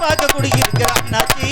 பார்க்க குடியிருக்கிற அண்ணாச்சி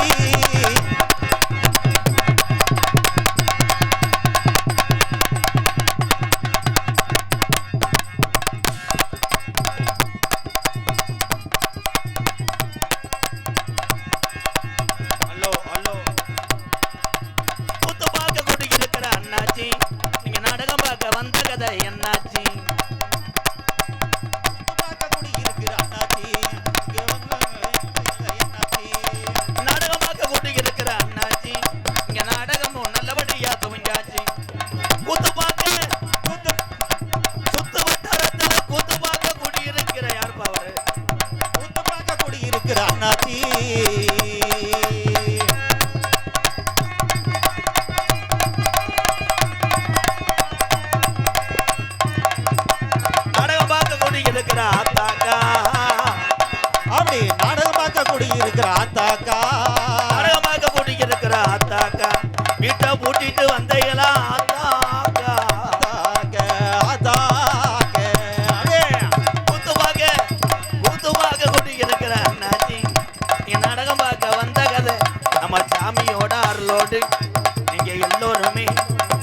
நீங்க எல்லோருமே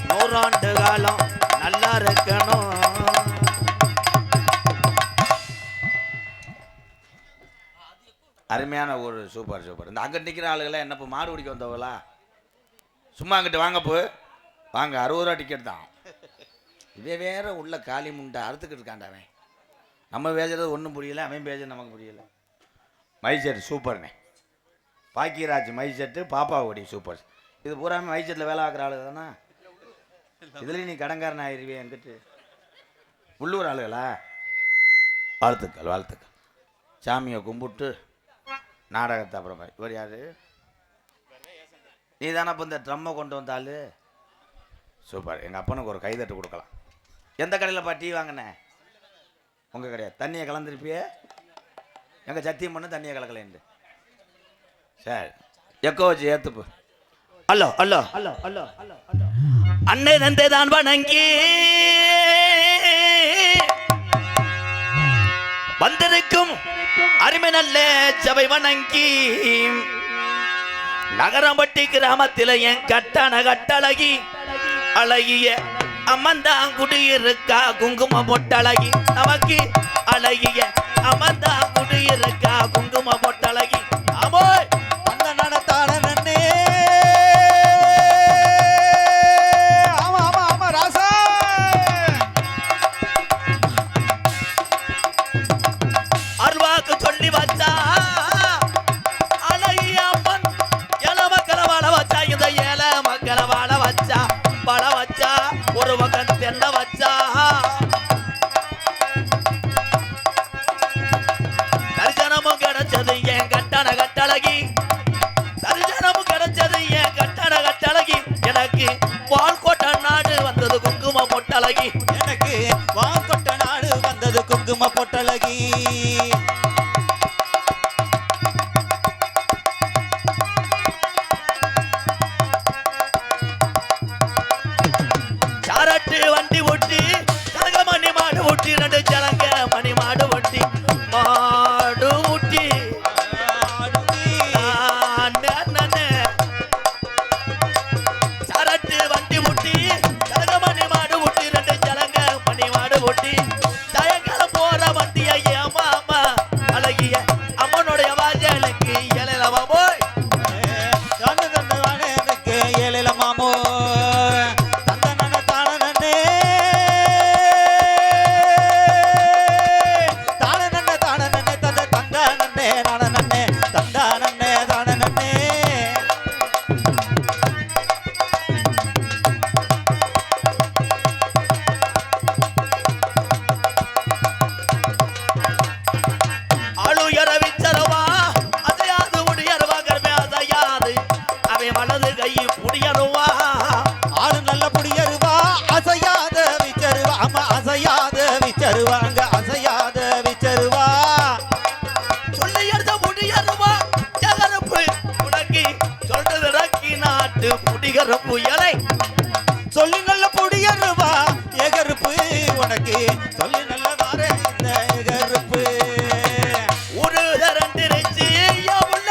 100 ஆண்டு காலம் நல்லா இருக்கணும். அருமையான ஒரு சூப்பர் சூப்பர். இந்த அங்கே நிற்கிற ஆளுகளாம் என்ன இப்போ மாடு பிடிக்க வந்தவங்களா? சும்மா அங்கிட்டு வாங்க போ வாங்க, 60 ரூபா டிக்கெட் தான். இதே வேற உள்ள காலி முண்டை அறுத்துக்கிட்டு இருக்காண்டாவன். நம்ம பேசுறது ஒன்றும் புரியல, அவன் பேசுறது நமக்கு புரியல. மைசெட் சூப்பர்ண்ணே. பாக்கியராஜ் மைசெட்டு, பாப்பாவுடைய சூப்பர். இது பூராமே மைசெட்டில் வேலை ஆக்குற ஆளு தானே. இதுலேயும் நீ கடங்காரன் ஆயிடுவே என்கிட்ட. உள்ளூர் ஆளுகளா? வாழ்த்துக்கள் வாழ்த்துக்கள். சாமியை கும்பிட்டு நாடகத்தை அப்புறம் இவர் யாரு? நீ தானே இப்போ இந்த ட்ரம்மை கொண்டு வந்தாலு? சூப்பர். எங்கள் அப்பனுக்கு ஒரு கைதட்டு கொடுக்கலாம். எந்த கடையில் டீ வாங்கினே? உங்கள் கிடையாது. தண்ணியை கலந்துருப்பியே? எங்கள் சத்தியம் பண்ணு தண்ணியை கலக்கலேண்டு. சரி, எக்கோ வச்சு ஏற்றுப்பு. அல்லோ அல்லோ அல்லோ அல்லோ அல்லோ அல்லோ. அன்னை தந்தை தான் வணங்கி வந்திருக்கும் அருமை நல்ல சபை வணங்கி நகரம்பட்டி கிராமத்தில் என் கட்டண கட்டழகி அழகிய அம்மந்தான் குடியிருக்கா குங்கும பொட்டழகி நமக்கு அழகிய அம்மந்தான் குடியிருக்கா குங்கும பொட்டழகி. ஆமோ அந்த நடத்தான நன்னே. ஆமா ஆமா ஆமா ராசா. அருவாக்கு சொல்லி வச்சா அழகிய அம்மன் ஏழ மக்களை வாழ வச்சா. இந்த ஏழ மக்களை வாழ வச்சா பழ வச்சா ஒரு பக்கம் தென்ன வச்சா. தரிசனமும் கிடைச்சது என் கட்டண கட்டழகி. தரிசனமும் கிடைச்சது என் கட்டண கட்டழகி. எனக்கு வால்கோட்டை நாடு வந்தது குங்கும பொட்டழகி. எனக்கு வால்கோட்டை நாடு வந்தது குங்கும பொட்டழகி. வண்டி ஓட்டி கனகமணி மாடு ஓட்டி 2 ஜலங்க மணி மாடு ஓட்டி மாடு ஊட்டி சரட்டு வண்டி ஊட்டி கனகமணி மாடு ஊட்டி 2 ஜலங்க மணி மாடு ஊட்டி சாயங்காலம் போற வண்டிய ஏமாமா அழகிய அம்மனுடைய வாஜலுக்கு ஏழலமா போய் எனக்கு ஏழலமாமோ. சொல்லி நல்ல புடியருவா எகருப்பு உனக்கு சொல்லி நல்ல வார இந்த எகருப்பு ஒரு தரண்டிருச்சு உள்ள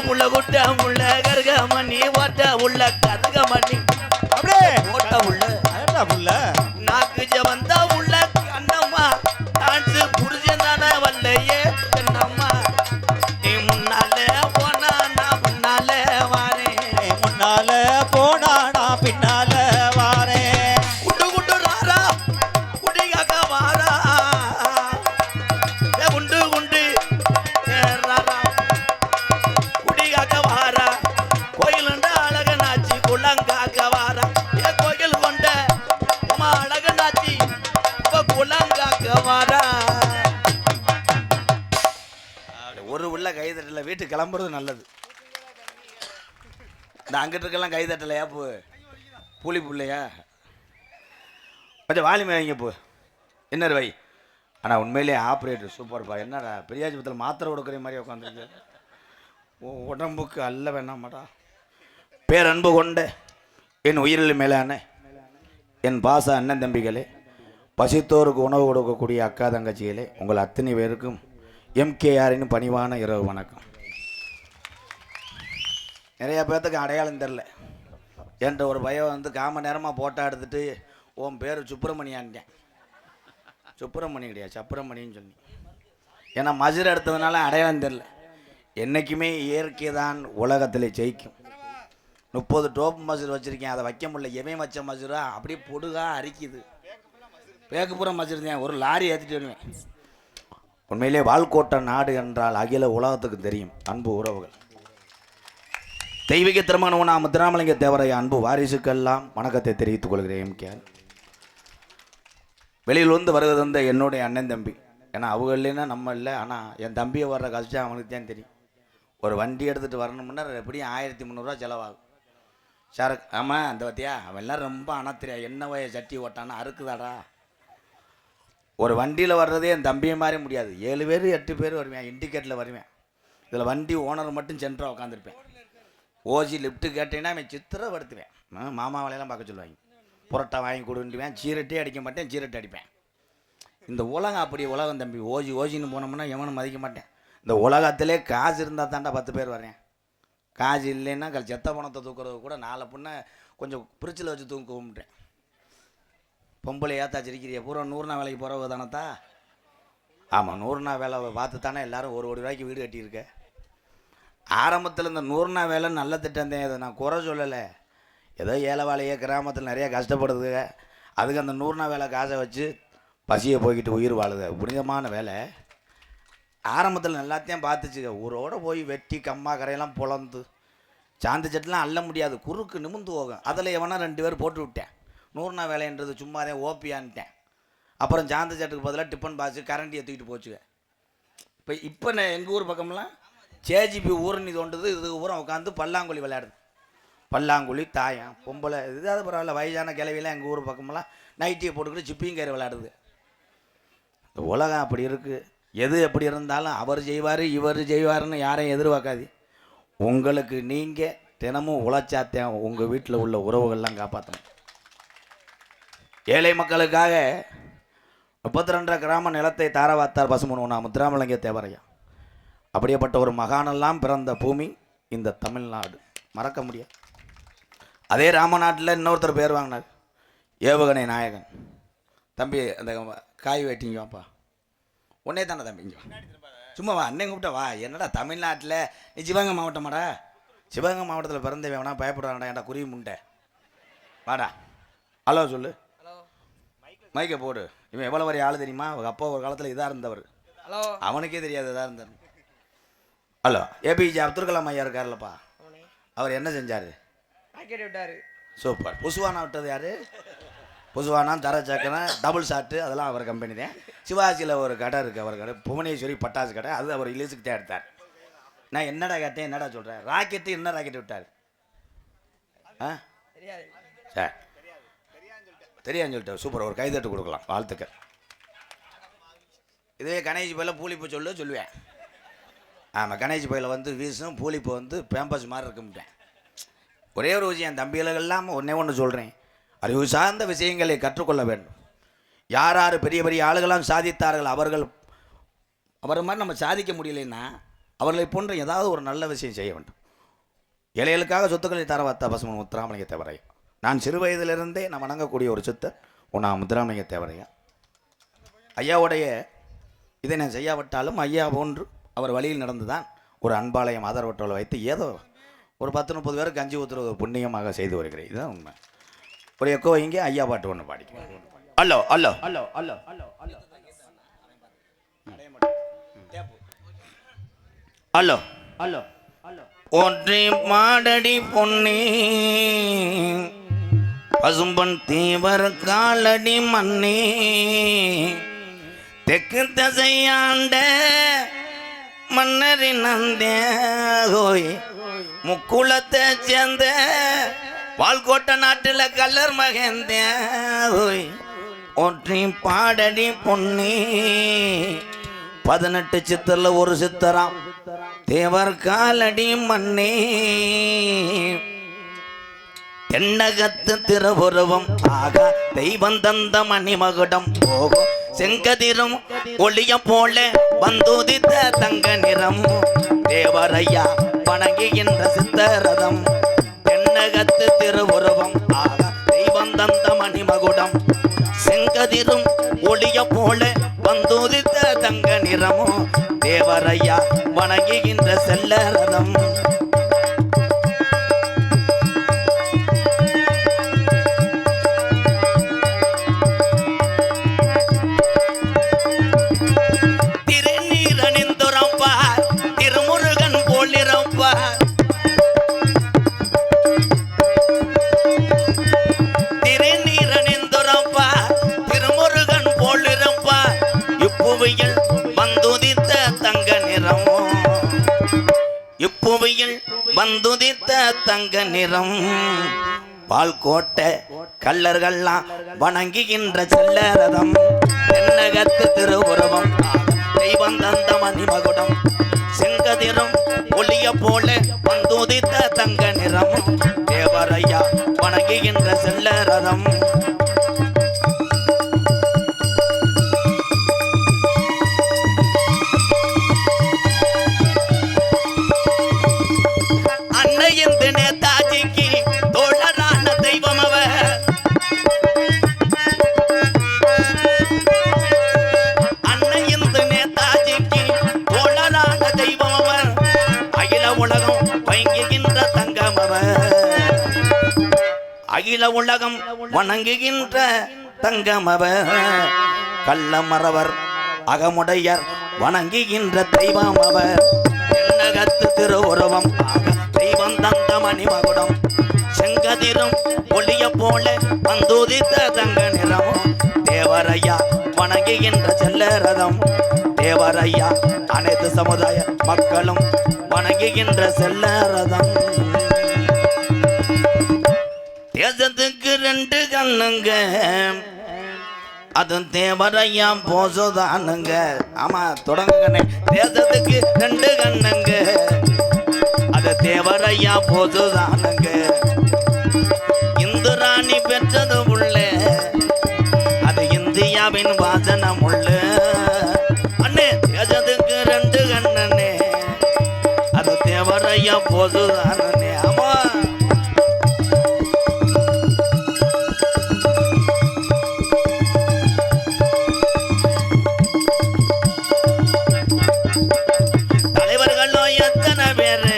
முள்ள குட்ட முள்ள கருகமணி ஓட்ட உள்ள கருகமணி அப்படியே ஓட்ட உள்ள அடடா புள்ள நாக்கு ஜவந்த உள்ள அண்ணம்மா டான்ஸ் புரிஞ்சன் தானே வல்லையே கண்ணம்மா நீ முன்னாலே போனா நான் முன்னாலே வாரேன் முன்னால போனா நான் பின்னால வாரேன் குண்டு குண்டு ராரா குடிகாக்க வாரா ஏ குண்டு குண்டு ஏ ராரா குடிகாக்க வாரா கோயிலுண்ட அழகனாச்சி குளங்காக்க வாரா ஏ கோயில் கொண்ட அம்மா அழகனாச்சி இப்ப குளங்காக்க வாரா ஒரு உள்ள கைதட்டல வீட்டுக்கு கிளம்புறது நல்லது இந்த அங்கிட்டு இருக்கலாம் கைதட்டலையா போ புளி புள்ளையா கொஞ்சம் வாலிமை வைங்க போ இன்னொரு வை ஆனால் உண்மையிலேயே ஆப்ரேட்டர் சூப்பர்ப்பா என்னடா பெரியாஜபத்தில் மாத்திரை கொடுக்குற மாதிரி உட்காந்துருக்கு உடம்புக்கு அல்ல வேணாமாடா பேரன்பு கொண்ட என் உயிரில் மேலான என் பாச அண்ணன் தம்பிகளே பசித்தோருக்கு உணவு கொடுக்கக்கூடிய அக்கா தங்கச்சிகளே உங்கள் அத்தனை பேருக்கும் எம்கேஆரின் பணிவான இரவு வணக்கம். நிறையா பேர்த்துக்கு அடையாளம் தெரில என்கிட்ட ஒரு பையன் வந்து காம நேரமாக போட்டோ எடுத்துகிட்டு உன் பேர் சுப்பிரமணியான்ட்டேன். சுப்பிரமணி கிடையாது சப்பிரமணின்னு சொல்லி ஏன்னா மசுரை எடுத்ததுனால அடையாளம் தெரில. என்றைக்குமே இயற்கை தான் உலகத்தில் ஜெயிக்கும். 30 டோப் மசுர் வச்சுருக்கேன், அதை வைக்க முடியல. எவன் வச்ச மசுரா அப்படியே பொடுகா அரிக்குது. பேக்குப்புறம் மசுருந்தேன், ஒரு லாரி ஏற்றிட்டு வருவேன். உண்மையிலே வால்கோட்டை நாடு என்றால் அகில உலகத்துக்கு தெரியும். அன்பு உறவுகள், தெய்வீக திருமணம் நான் முத்துராமலிங்க தேவரைய அன்பு வாரிசுக்கெல்லாம் வணக்கத்தை தெரிவித்துக் கொள்கிறேன். எம்கேஆர் வெளியில் வந்து வருவது வந்து என்னுடைய அண்ணன் தம்பி. ஏன்னா அவங்க இல்லைன்னா நம்ம இல்லை. ஆனால் என் தம்பியை வர்ற கஷ்டம் அவனுக்கு தான் தெரியும். ஒரு வண்டி எடுத்துகிட்டு வரணும்னா எப்படியும் 1300 செலவாகும். சார் ஆமாம் அந்த பத்தியா அவன் எல்லாம் ரொம்ப அணத்திரியா என்ன வய சட்டி ஓட்டானா அறுக்குதாடா. ஒரு வண்டியில் வர்றதே என் தம்பியை மாதிரி முடியாது. 7 பேர் 8 பேர் வருவேன். இண்டிகேட்டில் வருவேன். இதில் வண்டி ஓனர் மட்டும் சென்டராக உட்காந்துருப்பேன். ஓசி லிஃப்ட்டு கேட்டேன்னா அவன் சித்திரப்படுத்துவேன். மாமா வேலையெல்லாம் பார்க்க சொல்லுவாங்க. புரோட்டா வாங்கி கொடுன்ட்டுவேன். சீரட்டே அடிக்க மாட்டேன், சீரட்டை அடிப்பேன். இந்த உலகம் அப்படி உலகம் தம்பி. ஓசின்னு போனோம்னா எவனும் மதிக்க மாட்டேன். இந்த உலகத்திலே காசு இருந்தால் தாண்டா 10 பேர் வரேன். காசு இல்லைன்னா செத்த பணத்தை தூக்குறது கூட 4 பொண்ணை கொஞ்சம் பிரிச்சில் வச்சு தூக்க கும்பிட்டேன். பொம்பளை ஏற்றா சிரிக்கிறிய பூரா 100 நாள் வேலைக்கு போகிறவங்க தானத்தா. ஆமாம் 100 நாள் வேலை பார்த்து தானே எல்லோரும் 1 கோடி ரூபாய்க்கு வீடு கட்டியிருக்க. ஆரம்பத்தில் இந்த 100 நாள் வேலை நல்ல திட்டம் தான். இதை நான் குறை சொல்லலை. ஏதோ ஏழைவாளையே கிராமத்தில் நிறையா கஷ்டப்படுது. அதுக்கு அந்த 100 நாள் வேலை காசை வச்சு பசியை போய்கிட்டு உயிர் வாழுது. புனிதமான வேலை. ஆரம்பத்தில் எல்லாத்தையும் பார்த்துச்சுக்க. ஊரோடு போய் வெட்டி கம்மா கரையெல்லாம் பொழந்து சாந்து சட்டெலாம் அள்ள முடியாது. குறுக்கு நிமிந்து போகும். அதில் எவனா 2 பேர் போட்டு விட்டேன். 100 நாள் வேலைன்றது சும்மாதே ஓப்பியான்ட்டேன். அப்புறம் சாந்து சட்டுக்கு பதிலாக டிஃபன் பாக்ஸு கரண்டியை தூக்கிட்டு போச்சுங்க. இப்போ நான் எங்கள் ஊர் பக்கம்லாம் சேஜிபி ஊரணி தோண்டுது. இது ஊரம் உட்காந்து பல்லாங்குழி விளையாடுது. பல்லாங்குழி தாயம் பொம்பளை இதாவது பரவாயில்ல. வயசான கிளவியெல்லாம் எங்கள் ஊர் பக்கமெல்லாம் நைட்டியை போட்டுக்கிட்டு சிப்பியும் கயிறு விளையாடுது. இந்த உலகம் அப்படி இருக்குது. எது எப்படி இருந்தாலும் அவர் செய்வார் இவர் செய்வார்னு யாரையும் எதிர்பார்க்காது. உங்களுக்கு நீங்கள் தினமும் உழைச்சாத்தேன் உங்கள் வீட்டில் உள்ள உறவுகள்லாம் காப்பாற்றணும். ஏழை மக்களுக்காக 32 கிராம நிலத்தை தாரவாத்தார் பசுமன் முத்துராமலிங்க தேவரையா. அப்படியேப்பட்ட ஒரு மகானெல்லாம் பிறந்த பூமி இந்த தமிழ்நாடு. மறக்க முடியாது. அதே ராமநாட்டில் இன்னொருத்தர் பேர் வாங்கினார், ஏவுகணை நாயகன். தம்பி அந்த காய் வெட்டிங்க வாப்பா. உன்னே தானே தம்பிங்க சும்மா வா. அண்ணன் கூப்பிட்டா வா. என்னடா தமிழ்நாட்டில் நீ சிவகங்கை மாவட்டமாடா? சிவகங்கை மாவட்டத்தில் பிறந்தவன் வேணா பயப்படுறாங்கடா. ஏன்டா குருவி முண்டை வாடா. ஹலோ சொல்லு. மைக்கை போடு. இவன் எவ்வளோ வரை ஆள் தெரியுமா? அவங்க அப்பா ஒரு காலத்தில் இதாக இருந்தவர். ஹலோ அவனுக்கே தெரியாது இதாக இருந்தார். ஹலோ ஏபிஜே அப்துல் கலாம் ஐயா இருக்கார்லப்பா. அவர் என்ன செஞ்சார்? விட்டார். சூப்பர். புசுவானா விட்டது யார்? புசுவானா தர சக்கரை டபுள் ஷாட்டு அதெல்லாம் அவர் கம்பெனி தான். சிவாஜியில் ஒரு கடை இருக்குது அவர் கடை, புவனேஸ்வரி பட்டாசு கடை. அது அவர் இலிசுக்கு தான் எடுத்தார். நான் என்னடா கேட்டேன், என்னடா சொல்கிறேன்? ராக்கெட்டு என்ன ராக்கெட்டு விட்டார்? ஆ சார் தெரியான்னு சொல்லிட்டார். சூப்பர். ஒரு கைதட்டு கொடுக்கலாம். வாழ்த்துக்கள். இதுவே கணேஷ் பையில் பூலிப்பு சொல்லுவேன். ஆமாம் கணேஷ் பையில் வந்து வீசும், பூலிப்பு வந்து பேம்பஸ் மாதிரி இருக்க மாட்டேன். ஒரே ஒரு விஷயம் தம்பிகளுக்கெல்லாம் ஒன்று சொல்கிறேன். அறிவு சார்ந்த விஷயங்களை கற்றுக்கொள்ள வேண்டும். யார் யார் பெரிய பெரிய ஆளுகளாம் சாதித்தார்கள் அவர்கள் மாதிரி நம்ம சாதிக்க முடியலைன்னா அவர்களை போன்ற ஏதாவது ஒரு நல்ல விஷயம் செய்ய வேண்டும். ஏழைகளுக்காக சொத்துக்களை தரவாத்த பசுமன் முத்துராமலிங்க தேவரையா. நான் சிறு வயதிலிருந்தே நான் வணங்கக்கூடிய ஒரு சித்தர் உன்னா முத்துராமலிங்க தேவரையா. ஐயாவுடைய இதை நான் செய்யாவிட்டாலும் ஐயா போன்று அவர் வழியில் நடந்துதான் ஒரு அன்பாலயம் ஆதரவற்றோலை வைத்து ஏதோ ஒரு 10-30 பேருக்கு கஞ்சி ஊற்றுறது புண்ணியமாக செய்து வருகிறேன். இதுதான் உண்மை. ஒரு எக்கோ இங்கே ஐயா பாட்டு ஒன்று பாடிக்கிறேன். அல்லோ அல்லோ அல்லோ அல்லோ அல்லோ அல்லோ அல்லோ அல்லோ அல்லோ ஒன்றே மாடடி பொன்னே பசும்பன் தீவர் காலடி மண்ணே தெற்கு தசையாண்ட மன்னரின் நந்தோய் முக்குளத்தை சேர்ந்த வால்கோட்டை நாட்டில் கல்லர் மகந்தோய் ஒன்றி பாடடி பொன்னே 18 சித்தர்ல ஒரு சித்தராம் தேவர் காலடி மண்ணே தென்னகத்து திருவுருவம் ஆக தெய்வம் தந்த மணிமகுடம் போகும் செங்கதிரும் ஒளிய போல வந்துதித்த தங்க நிறம் தேவரையா வணங்குகின்ற சித்தரதம் தென்னகத்து திருவுருவம் ஆக தெய்வம் தந்த மணிமகுடம் செங்கதிரும் ஒளிய போல வந்துதித்த தங்க நிறமும் தேவரையா வணங்குகின்ற செல்லரதம் வந்துதித்த தங்க நிறம் பால்கோட்டை கல்லர்கள்லாம் வணங்குகின்ற செல்லரதம் தென்னகத்து திருவுருவம் தெய்வம் தந்த மணிமகுடம் செங்கதிரும் ஒளிய போல வந்துதித்த தங்க நிறம் தேவரையா வணங்குகின்ற செல்லரதம் நேதாஜிக்கு தோழரான தெய்வம் அவர் அன்னையின் நேதாஜிக்கு தோழரான தெய்வம் அவர் அகில உலகம் வணங்குகின்ற தங்கம் அவர் அகில உலகம் வணங்குகின்ற தங்கம் அவர் கள்ளமறவர் அகமுடையர் வணங்குகின்ற தெய்வம் அவர் தென்னகத்து திருவுருவம் தெய்வம் தந்த மணிமகுடம் செங்கதிரும் ஒளிய போல வந்துதித்த தங்க நிறமும் தேவரையா வணங்குகின்ற செல்லரதம் தேவரையா அனைத்து சமுதாய மக்களும் வணங்குகின்ற செல்லரதம் தேசத்துக்கு 2 கண்ணுங்க அது தேவரையா போசுதானுங்க. ஆமா தொடங்குங்கண்ணே. தேசத்துக்கு 2 கண்ணுங்க அது தேவரையா போதுதானுங்க. இந்துராணி பெற்றது உள்ள அது இந்தியாவின் வாசனம் உள்ள அண்ணே தேசத்துக்கு 2 கண்ணனே அது தேவரையா போதுதானே. ஆமா தலைவர்களோ எத்தனை பேரு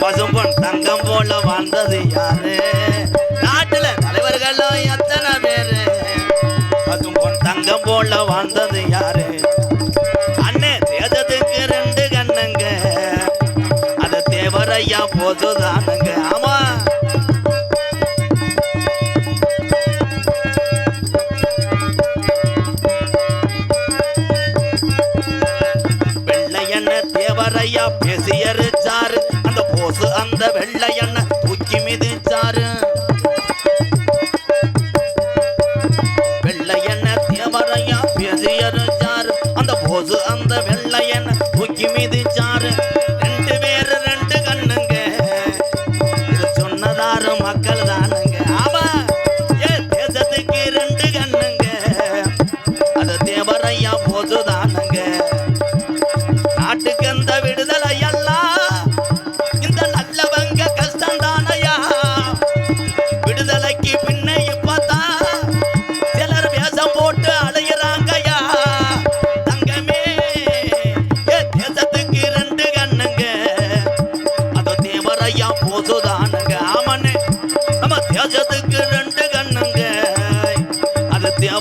பசும்பொன் தங்கம் போல வாழ்ந்தது யாரு நாட்டுல தலைவர்களோ எத்தனை பேரு பசும்பொன் தங்கம் போல வாழ்ந்தது யாரு அண்ணே தேசத்துக்கு 2 கண்ணுங்க அது தேவரையா போதுதானுங்க. ஆமா வெள்ளையண்ண தேவரையா பேசியருச்சாரு அந்த போசு அந்த வெள்ளையண்ண தூக்கி மிதிச்சாரு. வெள்ளையண்ண தேவரையா பேசியருச்சாரு அந்த போசு அந்த வெள்ளையண்ண தூக்கி மிதிச்சாரு. 2 பேரு 2 கண்ணுங்க இது சொன்னதாரு மக்கள் தானுங்க. ஆமா தேசத்துக்கு 2 கண்ணுங்க அது தேவரையா போதுதானுங்க. நாட்டுக்கு அந்த விடுதலை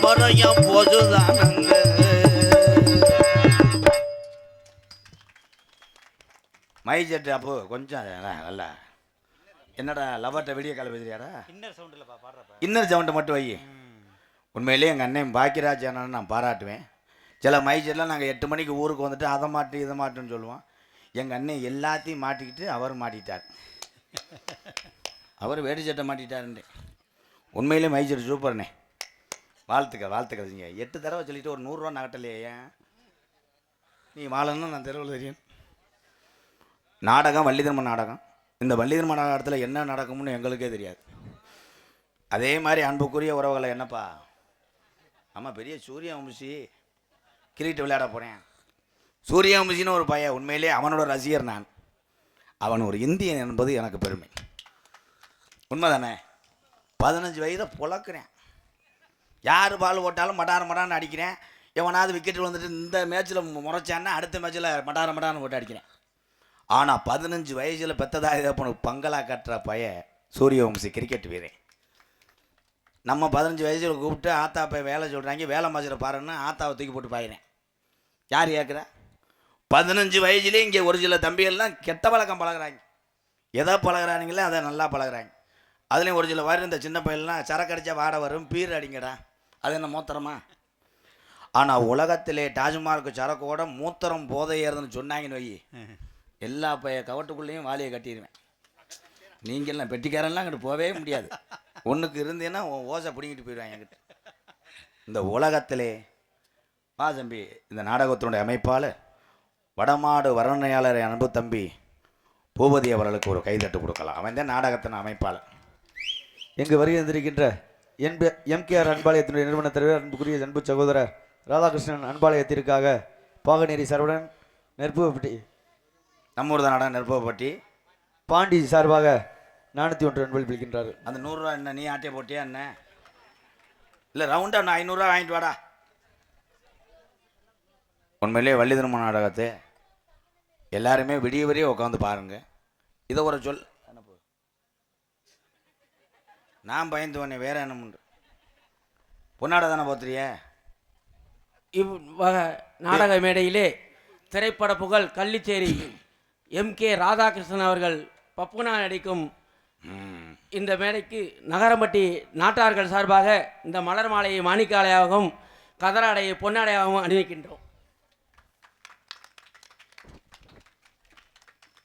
அப்புறம் என் பொதுதானங்க. மை செட்டு அப்போ கொஞ்சம் நல்ல என்னடா லவர்ட்ட வீடியோ கால் பேசுறியாடா? இன்னர் சவுண்டை மட்டும் வை. உண்மையிலேயே எங்கள் அண்ணன் பாக்கியராஜ் அண்ணன் நான் பாராட்டுவேன். சில மைச்செல்லாம் நாங்கள் 8 மணிக்கு ஊருக்கு வந்துட்டு அதை மாட்டு இதை மாட்டுன்னு சொல்லுவோம். எங்கள் அண்ணன் எல்லாத்தையும் மாட்டிக்கிட்டு அவர் மாட்டிட்டார். அவர் வேடி சட்டை மாட்டிட்டாருன்னு. உண்மையிலே மைச்சர் சூப்பர்ண்ணே. வாழ்த்துக்கள் நீங்கள் 8 தடவை சொல்லிவிட்டு ஒரு 100 ரூபா நகட்டலையே. ஏன் நீ வாழணும் நான் தெருவில் தெரியும். நாடகம் வள்ளிதர்ம நாடகம். இந்த வள்ளிதர்ம நாடகத்தில் என்ன நடக்கும்னு எங்களுக்கே தெரியாது. அதே மாதிரி அன்புக்குரிய உறவுகளை என்னப்பா, ஆமாம் பெரிய சூரியவம்சி கிரிக்கெட் விளையாட போகிறேன். சூரியவம்சின்னு ஒரு பையன், உண்மையிலே அவனோட ரசிகர் நான். அவன் ஒரு இந்தியன் என்பது எனக்கு பெருமை. உண்மை தானே? 15 வயதை புழக்கிறேன். யார் பால் போட்டாலும் மடான்னு அடிக்கிறேன். எவனாவது விக்கெட்டில் வந்துட்டு இந்த மேட்ச்சில் முறைச்சான்னா அடுத்த மேட்ச்சில் மடான்னு போட்டு அடிக்கிறேன். ஆனால் 15 வயசில் பெத்ததாக பங்களா கட்டுற பையன் சூரியவம்சி கிரிக்கெட் வீரன். நம்ம 15 வயசில் கூப்பிட்டு ஆத்தா போய் வேலை சொல்கிறாங்க, வேலை மாசில் பாருன்னு ஆத்தாவை தூக்கி போட்டு பாயிறேன். யார் கேட்குறா? 15 வயசுலேயே இங்கே ஒரு சில தம்பிகள்லாம் கெட்ட பழக்கம் பழகிறாங்க. எதை பழகிறானுங்களே அதை நல்லா பழகிறாங்க. அதுலேயும் ஒரு சில வரும் இந்த சின்ன பையன்லாம் சரக்கு அடித்தா வாட வரும், பீர் அடிங்கடா, அது என்ன மூத்திரமா? ஆனால் உலகத்திலே டாஜ்மார்க்கு சரக்கோட மூத்திரம் போதை ஏறுதுன்னு சொன்னாங்கன்னு வை, எல்லா கவட்டுக்குள்ளேயும் வாலியை கட்டிடுவேன். நீங்கள்லாம் பெட்டிக்காரெல்லாம் அங்கிட்டு போகவே முடியாது. ஒன்றுக்கு இருந்தேன்னா ஓசை பிடிங்கிட்டு போயிடுவாங்க என்கிட்ட. இந்த உலகத்திலே வா தம்பி, இந்த நாடகத்தினுடைய அமைப்பால் வடமாடு வர்ணனையாளர் அன்பு தம்பி பூபதி அவர்களுக்கு ஒரு கைதட்டு கொடுக்கலாம். அவன் தான் நாடகத்தின் அமைப்பாளர். எங்கு வருகை வந்திருக்கின்ற எம்கேஆர் அன்பாலயத்தினுடைய நிறுவன தலைவர் அன்புக்குரிய அன்பு சகோதரர் ராதாகிருஷ்ணன் அன்பாலயத்திற்காக பாகநேரி சரவணன் நெருப்புப்பட்டி, நம்மூர் தான் நாடகம் நெருப்புப்பட்டி பாண்டி சார்பாக 401 அன்பளிக்கின்றார். அந்த 100 ரூபா என்ன நீ ஆட்டையை போட்டியா என்ன? இல்லை ரவுண்டாக நான் 500 ரூபா வாங்கிட்டு வாடா. உண்மையிலே வள்ளிதர்ம நாடகத்தை எல்லாருமே விடிய உட்காந்து பாருங்க. இதை ஒரு சொல் நான் பயந்து உடனே வேற என்ன உண்டு? பொன்னாட தானே போத்துறிய? நாடக மேடையிலே திரைப்பட புகழ் கள்ளிச்சேரி எம்கே ராதாகிருஷ்ணன் அவர்கள் பப்புனா நடிக்கும் இந்த மேடைக்கு நகரம்பட்டி நாட்டார்கள் சார்பாக இந்த மலர் மாலையை மாணிக்காலையாகவும் கதராடையை பொன்னாடையாகவும் அணிவிக்கின்றோம்.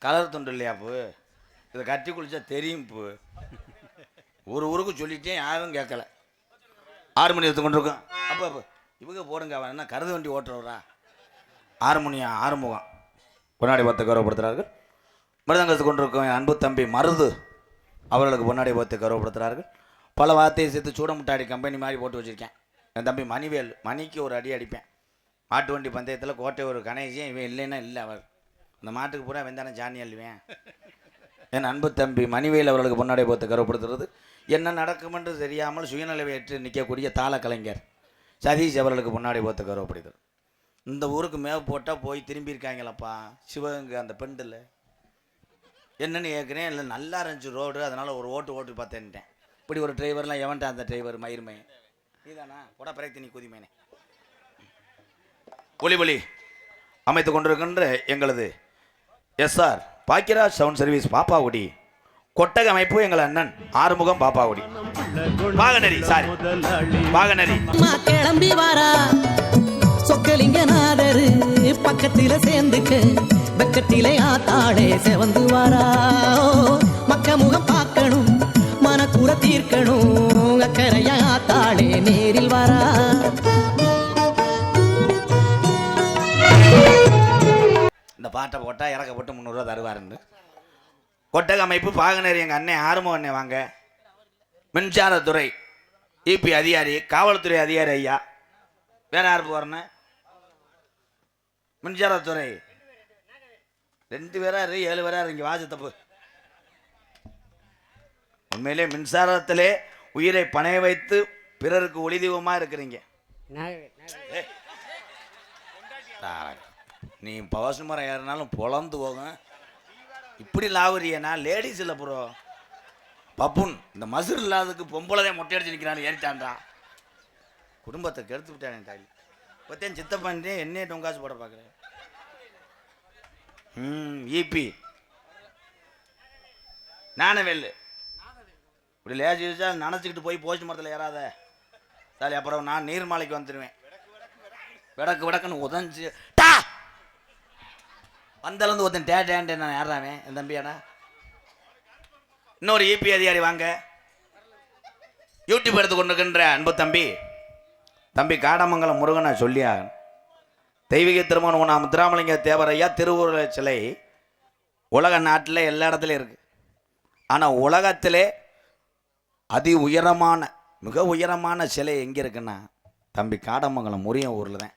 கலர் துண்டு இல்லையா பூ? இதை கட்டி குளிச்சா தெரியும் பூ. ஒரு ஊருக்கு சொல்லிட்டே யாரும் கேட்கல. 6 மணி எடுத்து கொண்டிருக்கோம். அப்போ இவங்க போடுங்க, அவன் என்ன கருது வண்டி ஓட்டுறவரா? 6 மணியா? ஆறுமுகம் பொன்னாடி பார்த்து கௌரவப்படுத்துகிறார்கள். மிருதங்கத்து கொண்டிருக்கும் என் அன்பு தம்பி மருது அவர்களுக்கு பொன்னாடி பார்த்து கௌரவப்படுத்துகிறார்கள். பல வார்த்தையை சேர்த்து சூட முட்டாடி கம்பெனி மாதிரி போட்டு வச்சுருக்கேன். என் தம்பி மணிவேல், மணிக்கு ஒரு அடி அடிப்பேன். மாட்டு வண்டி பந்தயத்தில் கோட்டை ஒரு கணேசியம் இவன் இல்லைன்னா இல்லை. அவர் அந்த மாட்டுக்கு பூரா வெந்தானே ஜானி அள்ளுவேன். என் அன்பு தம்பி மணிவேல் அவர்களுக்கு பொன்னாடி பார்த்து கௌரவப்படுத்துறது. என்ன நடக்கும் என்று தெரியாமல் சுயநலவையற்று நிற்கக்கூடிய தாள கலைஞர் சதீஷ் அவர்களுக்கு பொன்னாடி பார்த்து கௌரவப்படுத்துறது. இந்த ஊருக்கு மேவ போட்டால் போய் திரும்பியிருக்காங்களப்பா சிவகங்கை அந்த பெண்டில். என்னென்னு கேட்குறேன். இல்லை நல்லா இருந்துச்சு ரோடு, அதனால் ஒரு ஓட்டு பார்த்தேன்ட்டேன். இப்படி ஒரு டிரைவர்லாம் எவன்ட்டா அந்த டிரைவர் மயிர்மை நீதானா? போட பிறகு நீ குதிமேனே. ஒளி அமைத்து கொண்டிருக்கின்ற எங்களது SR Bhagyaraj sound service Pappakudi கொட்டக அமைப்பு எங்கள் அண்ணன் ஆறுமுகம் பாப்பாகுடி பாகநரி கிளம்பி வாரா சொக்கலிங்கநாதரு பக்கத்தில சேர்ந்துக்கு பக்கத்திலே ஆத்தாளே செவந்து வாரா. மக்க முகம் பார்க்கணும், மனக்கூட தீர்க்கணும், அக்கறையா ஆத்தாளே நேரில் வாரா. இந்த பாட்டை போட்டால் இறக்கப்பட்டு 300 ரூபா தருவாருன்னு கொட்டக அமைப்பு பாகநரி எங்கள் அண்ணன் ஆறுமுக அண்ணன் வாங்க. மின்சாரத்துறை இபி அதிகாரி, காவல்துறை அதிகாரி ஐயா. வேற யார் போகிறேன்னு? மின்சாரத்துறை 2 பேராரு 7 பேராரு இங்கே வாஜ தப்பு. உண்மையிலே மின்சாரத்திலே உயிரை பணைய வைத்து பிறருக்கு ஒளி தீபமாக இருக்கிறீங்க. நீ பவாசு மரம் ஏறினாலும் பொழந்து போகும். இப்படி லாவரியனா லேடிஸ் இல்லை ப்ரோ பப்புன். இந்த மசுர் இல்லாததுக்கு பொம்பளைதான் மொட்டை அடிச்சு நிற்கிறான்னு ஏறிட்டான்டா. குடும்பத்தை கெடுத்து விட்டானே தாலி. பத்தேன் சித்தப்பாண்டே என்னையே டொங்காசு போட பார்க்குறேன். ஈபி நானவேல் இப்படி லேஜ் யூஸா நினச்சிக்கிட்டு போய் போஸ்ட் மரத்தில் ஏறாத தாலி. அப்புறம் நான் நீர்மாலைக்கு வந்துடுவேன். விடக்குன்னு உதஞ்சி டா வந்தலேருந்து ஒருத்தன் டேட்டேன்ட்டு நான் ஏறாவேன் என் தம்பியானா. இன்னொரு ஈபி அதிகாரி வாங்க. யூடியூப் எடுத்து கொண்டிருக்கின்ற அன்பு தம்பி காடமங்கலம் முருகனை சொல்லியா தெய்வீக திருமணம் நான் முத்துராமலிங்க தேவரையா திருவுருள சிலை உலக நாட்டில் எல்லா இடத்துலையும் இருக்கு. ஆனால் உலகத்திலே மிக உயரமான சிலை எங்கே இருக்குன்னா தம்பி காடமங்கலம் முருகன் ஊரில் தான்.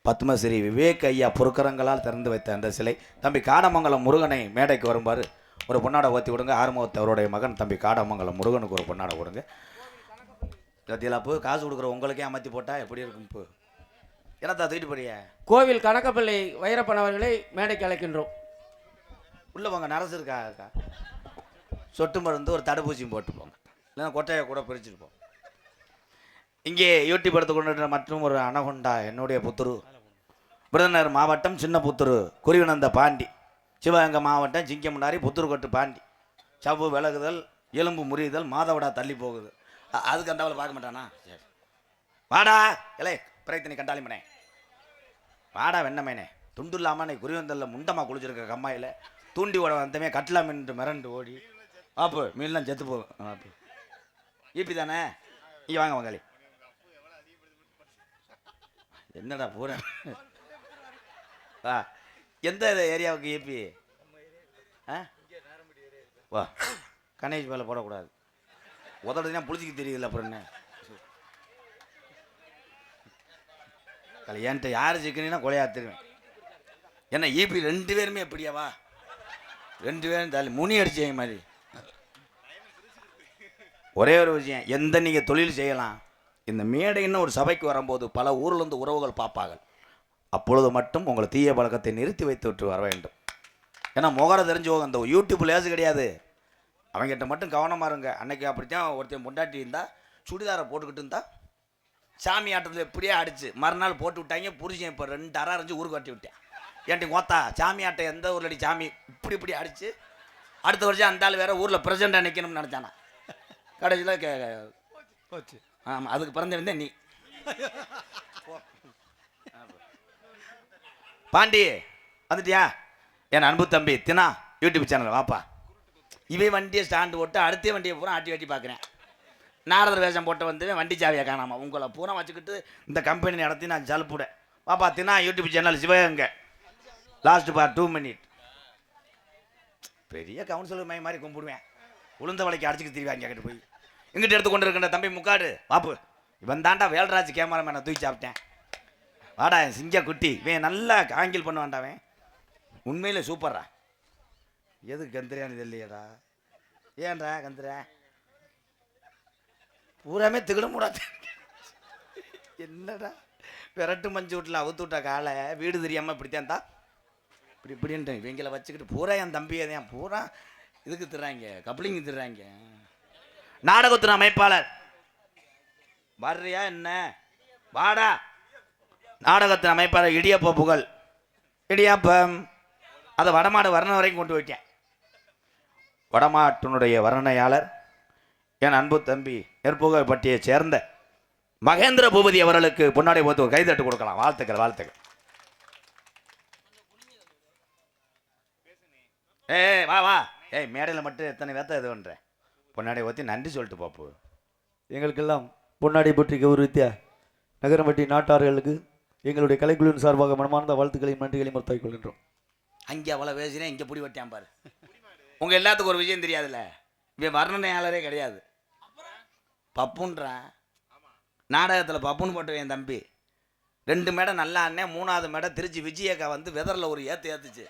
பத்மஸ்ரீ விவேக் ஐயா பொற்கரங்களால் திறந்து வைத்த அந்த சிலை. தம்பி காடமங்கலம் முருகனை மேடைக்கு வரும்பாரு ஒரு பொன்னாடை ஊற்றி விடுங்க. ஆறுமுகத்து அவருடைய மகன் தம்பி காடமங்கலம் முருகனுக்கு ஒரு பொன்னாடை கொடுங்க. கத்தியலாப்பு காசு கொடுக்குற உங்களுக்கே அமர்த்தி போட்டால் எப்படி இருக்கும்? இப்போ என்னத்தா தூக்கிட்டு போறிய? கோவில் கணக்கப்பிள்ளை வைரப்பன் அவர்களை மேடைக்கு அழைக்கின்றோம். உள்ளே போங்க. நரசு இருக்கா? சொட்டு மருந்து ஒரு தடுப்பூசியும் போட்டு போங்க. இல்லைன்னா கொட்டையை கூட பிரிச்சுட்டு இங்கே யூடியூப் எடுத்து கொண்டு மற்றும் ஒரு அணகுண்டா என்னுடைய புத்துரு விருதுநகர் மாவட்டம் சின்ன புத்துரு குறிவனந்த பாண்டி, சிவகங்கை மாவட்டம் சிங்கமுன்னாரி புத்துருக்கொட்டு பாண்டி. சவ்வு விலகுதல், எலும்பு முறியுதல், மாதவிடா தள்ளி போகுது. அதுக்கு அந்த பார்க்க மாட்டானா? சரி வாடா இலே பிரயத்தனி கண்டாலிமனே வாடா வெண்ணமேனே. துண்டு இல்லாமல் நீ குறிவந்தலில் முண்டமாக குளிச்சிருக்க கம்மாயில் தூண்டி ஓட வந்தமே கட்டலாமின்ட்டு மிரண்டு ஓடி ஆப்பு மீன்லாம் செத்து போகும். ஆப்பு ஈபி தானே? இங்கே வாங்க வங்காளி. என்னடா பூரா எந்த ஏரியாவுக்கு ஈபி? வா கணேஷ் மேலே போடக்கூடாது. உதடுனா புளிச்சிக்கு தெரியுதுல்ல. அப்புறம் என்ன என்கிட்ட யார் சிக்கனா கொலையாத்துருவேன். ஏன்னா ஈபி 2 பேருமே எப்படியாவா? 2 பேரும் தாலி முனி அடிச்ச மாதிரி. ஒரே ஒரு விஷயம், எந்த நீங்கள் தொழில் செய்யலாம், இந்த மேடைன்னு ஒரு சபைக்கு வரும்போது பல ஊர்லேருந்து உறவுகள் பார்ப்பாங்க. அப்பொழுது மட்டும் உங்களை தீய பழக்கத்தை நிறுத்தி வைத்து விட்டு வர வேண்டும். ஏன்னா முகர தெரிஞ்சு போக அந்த யூடியூப் லேசு கிடையாது. அவங்ககிட்ட மட்டும் கவனமாக இருங்க. அன்னைக்கு அப்படித்தான் ஒருத்தன் பொண்டாட்டி இருந்தால் சுடிதாரை போட்டுக்கிட்டு இருந்தா சாமி ஆட்டத்தில் எப்படியே அடிச்சு மறுநாள் போட்டு விட்டாங்க. புரிஞ்சேன் இப்போ 2 அரை அரைஞ்சு ஊருக்கு கட்டி விட்டேன். ஏன்ட்டி ஓத்தா சாமி ஆட்டை எந்த ஊரில் அடி சாமி இப்படி அடிச்சு அடுத்த வருஷம் அந்த ஆள் வேற ஊரில் பிரசிடண்டாக நிற்கணும்னு நினச்சானா. கடைசியில் போச்சு. ஆமாம் அதுக்கு பிறந்திருந்தேன் நீ. பாண்டி வந்துட்டியா? என் அன்பு தம்பி தினா யூடியூப் சேனல் வாப்பா. இவன் வண்டியை ஸ்டாண்டு போட்டு அடுத்த வண்டியை பூரா ஆட்டி பார்க்குறேன். நாரதர் வேஷம் போட்டு வந்து வண்டி சாவியை காணாமா. உங்களை பூரா வச்சுக்கிட்டு இந்த கம்பெனி நடத்தி நான் ஜலுப்புடேன். வாப்பா தினா யூடியூப் சேனல் சிவகங்க லாஸ்ட் பார் 2 மினிட். பெரிய கவுன்சிலர் மை மாதிரி கும்பிடுவேன். உளுந்த வலைக்கு அடிச்சுக்கு திரிவாங்க கேட்டு போய் எங்கிட்ட எடுத்து கொண்டு இருக்கின்ற தம்பி முக்காடு வாப்பு. இவன் தாண்டா வேல்ராஜ் கேமராமேனை தூக்கி சாப்பிட்டேன். வாடா சிங்க குட்டி. இவன் நல்லா ஆங்கிள் பண்ண வேண்டாவன். உண்மையில் சூப்பர்ரா. எதுக்கு கந்திரியானது இல்லையடா? ஏன்டா கந்திர பூராமே திகழ மூடாது. என்னடா விரட்டு மஞ்சு வீட்டில் அவுத்து விட்ட காலை வீடு தெரியாமல் இப்படித்தான் தான் இப்படின்ட்டு இவங்களை வச்சுக்கிட்டு பூரா என் தம்பியை தான் பூரா இதுக்கு திடுறாங்க, கப்ளிங்கு திடுறாங்க. நாடகத்தின் அமைப்பாளர் வர்றியா என்ன? வாடா. நாடகத்தின் அமைப்பாளர் இடியப்ப புகழ் இடியாப்பம் அதை வடமாடு வர்ண வரைக்கும் கொண்டு போயிட்டேன். வடமாட்டினுடைய வர்ணனையாளர் என் அன்பு தம்பி நெற்புகழ்பட்டியை சேர்ந்த மகேந்திர பூபதி அவர்களுக்கு பொன்னாடை போத்து ஒரு கைதட்டு கொடுக்கலாம். வாழ்த்துக்கள் வாழ்த்துக்கள். வா வா. மேடையில் மட்டும் எத்தனை வேத்த இது பண்ணுறேன். பொன்னாடை ஊற்றி நன்றி சொல்லிட்டு பாப்பு. எங்களுக்கெல்லாம் பொன்னாடை பற்றி கௌரவித்த நகரம்பட்டி நாட்டார்களுக்கு எங்களுடைய கலைக்குழுவின் சார்பாக மனமார்ந்த வாழ்த்துக்களையும் நன்றிகளையும் மறுத்தாய் கொள்கின்றோம். அங்கே அவ்வளோ பேசினேன், இங்கே பிடி வட்டியான் பாரு. உங்கள் எல்லாத்துக்கும் ஒரு விஷயம் தெரியாதுல்ல, இவன் வர்ணனையாளரே கிடையாது. பப்புன்றான். நாடகத்தில் பப்புன்னு போட்டு என் தம்பி 2 மேடை நல்லா அண்ணன், 3வது மேடை திருச்சி விஜயக்கா வந்து வெதரில் ஒரு ஏற்றுச்சு.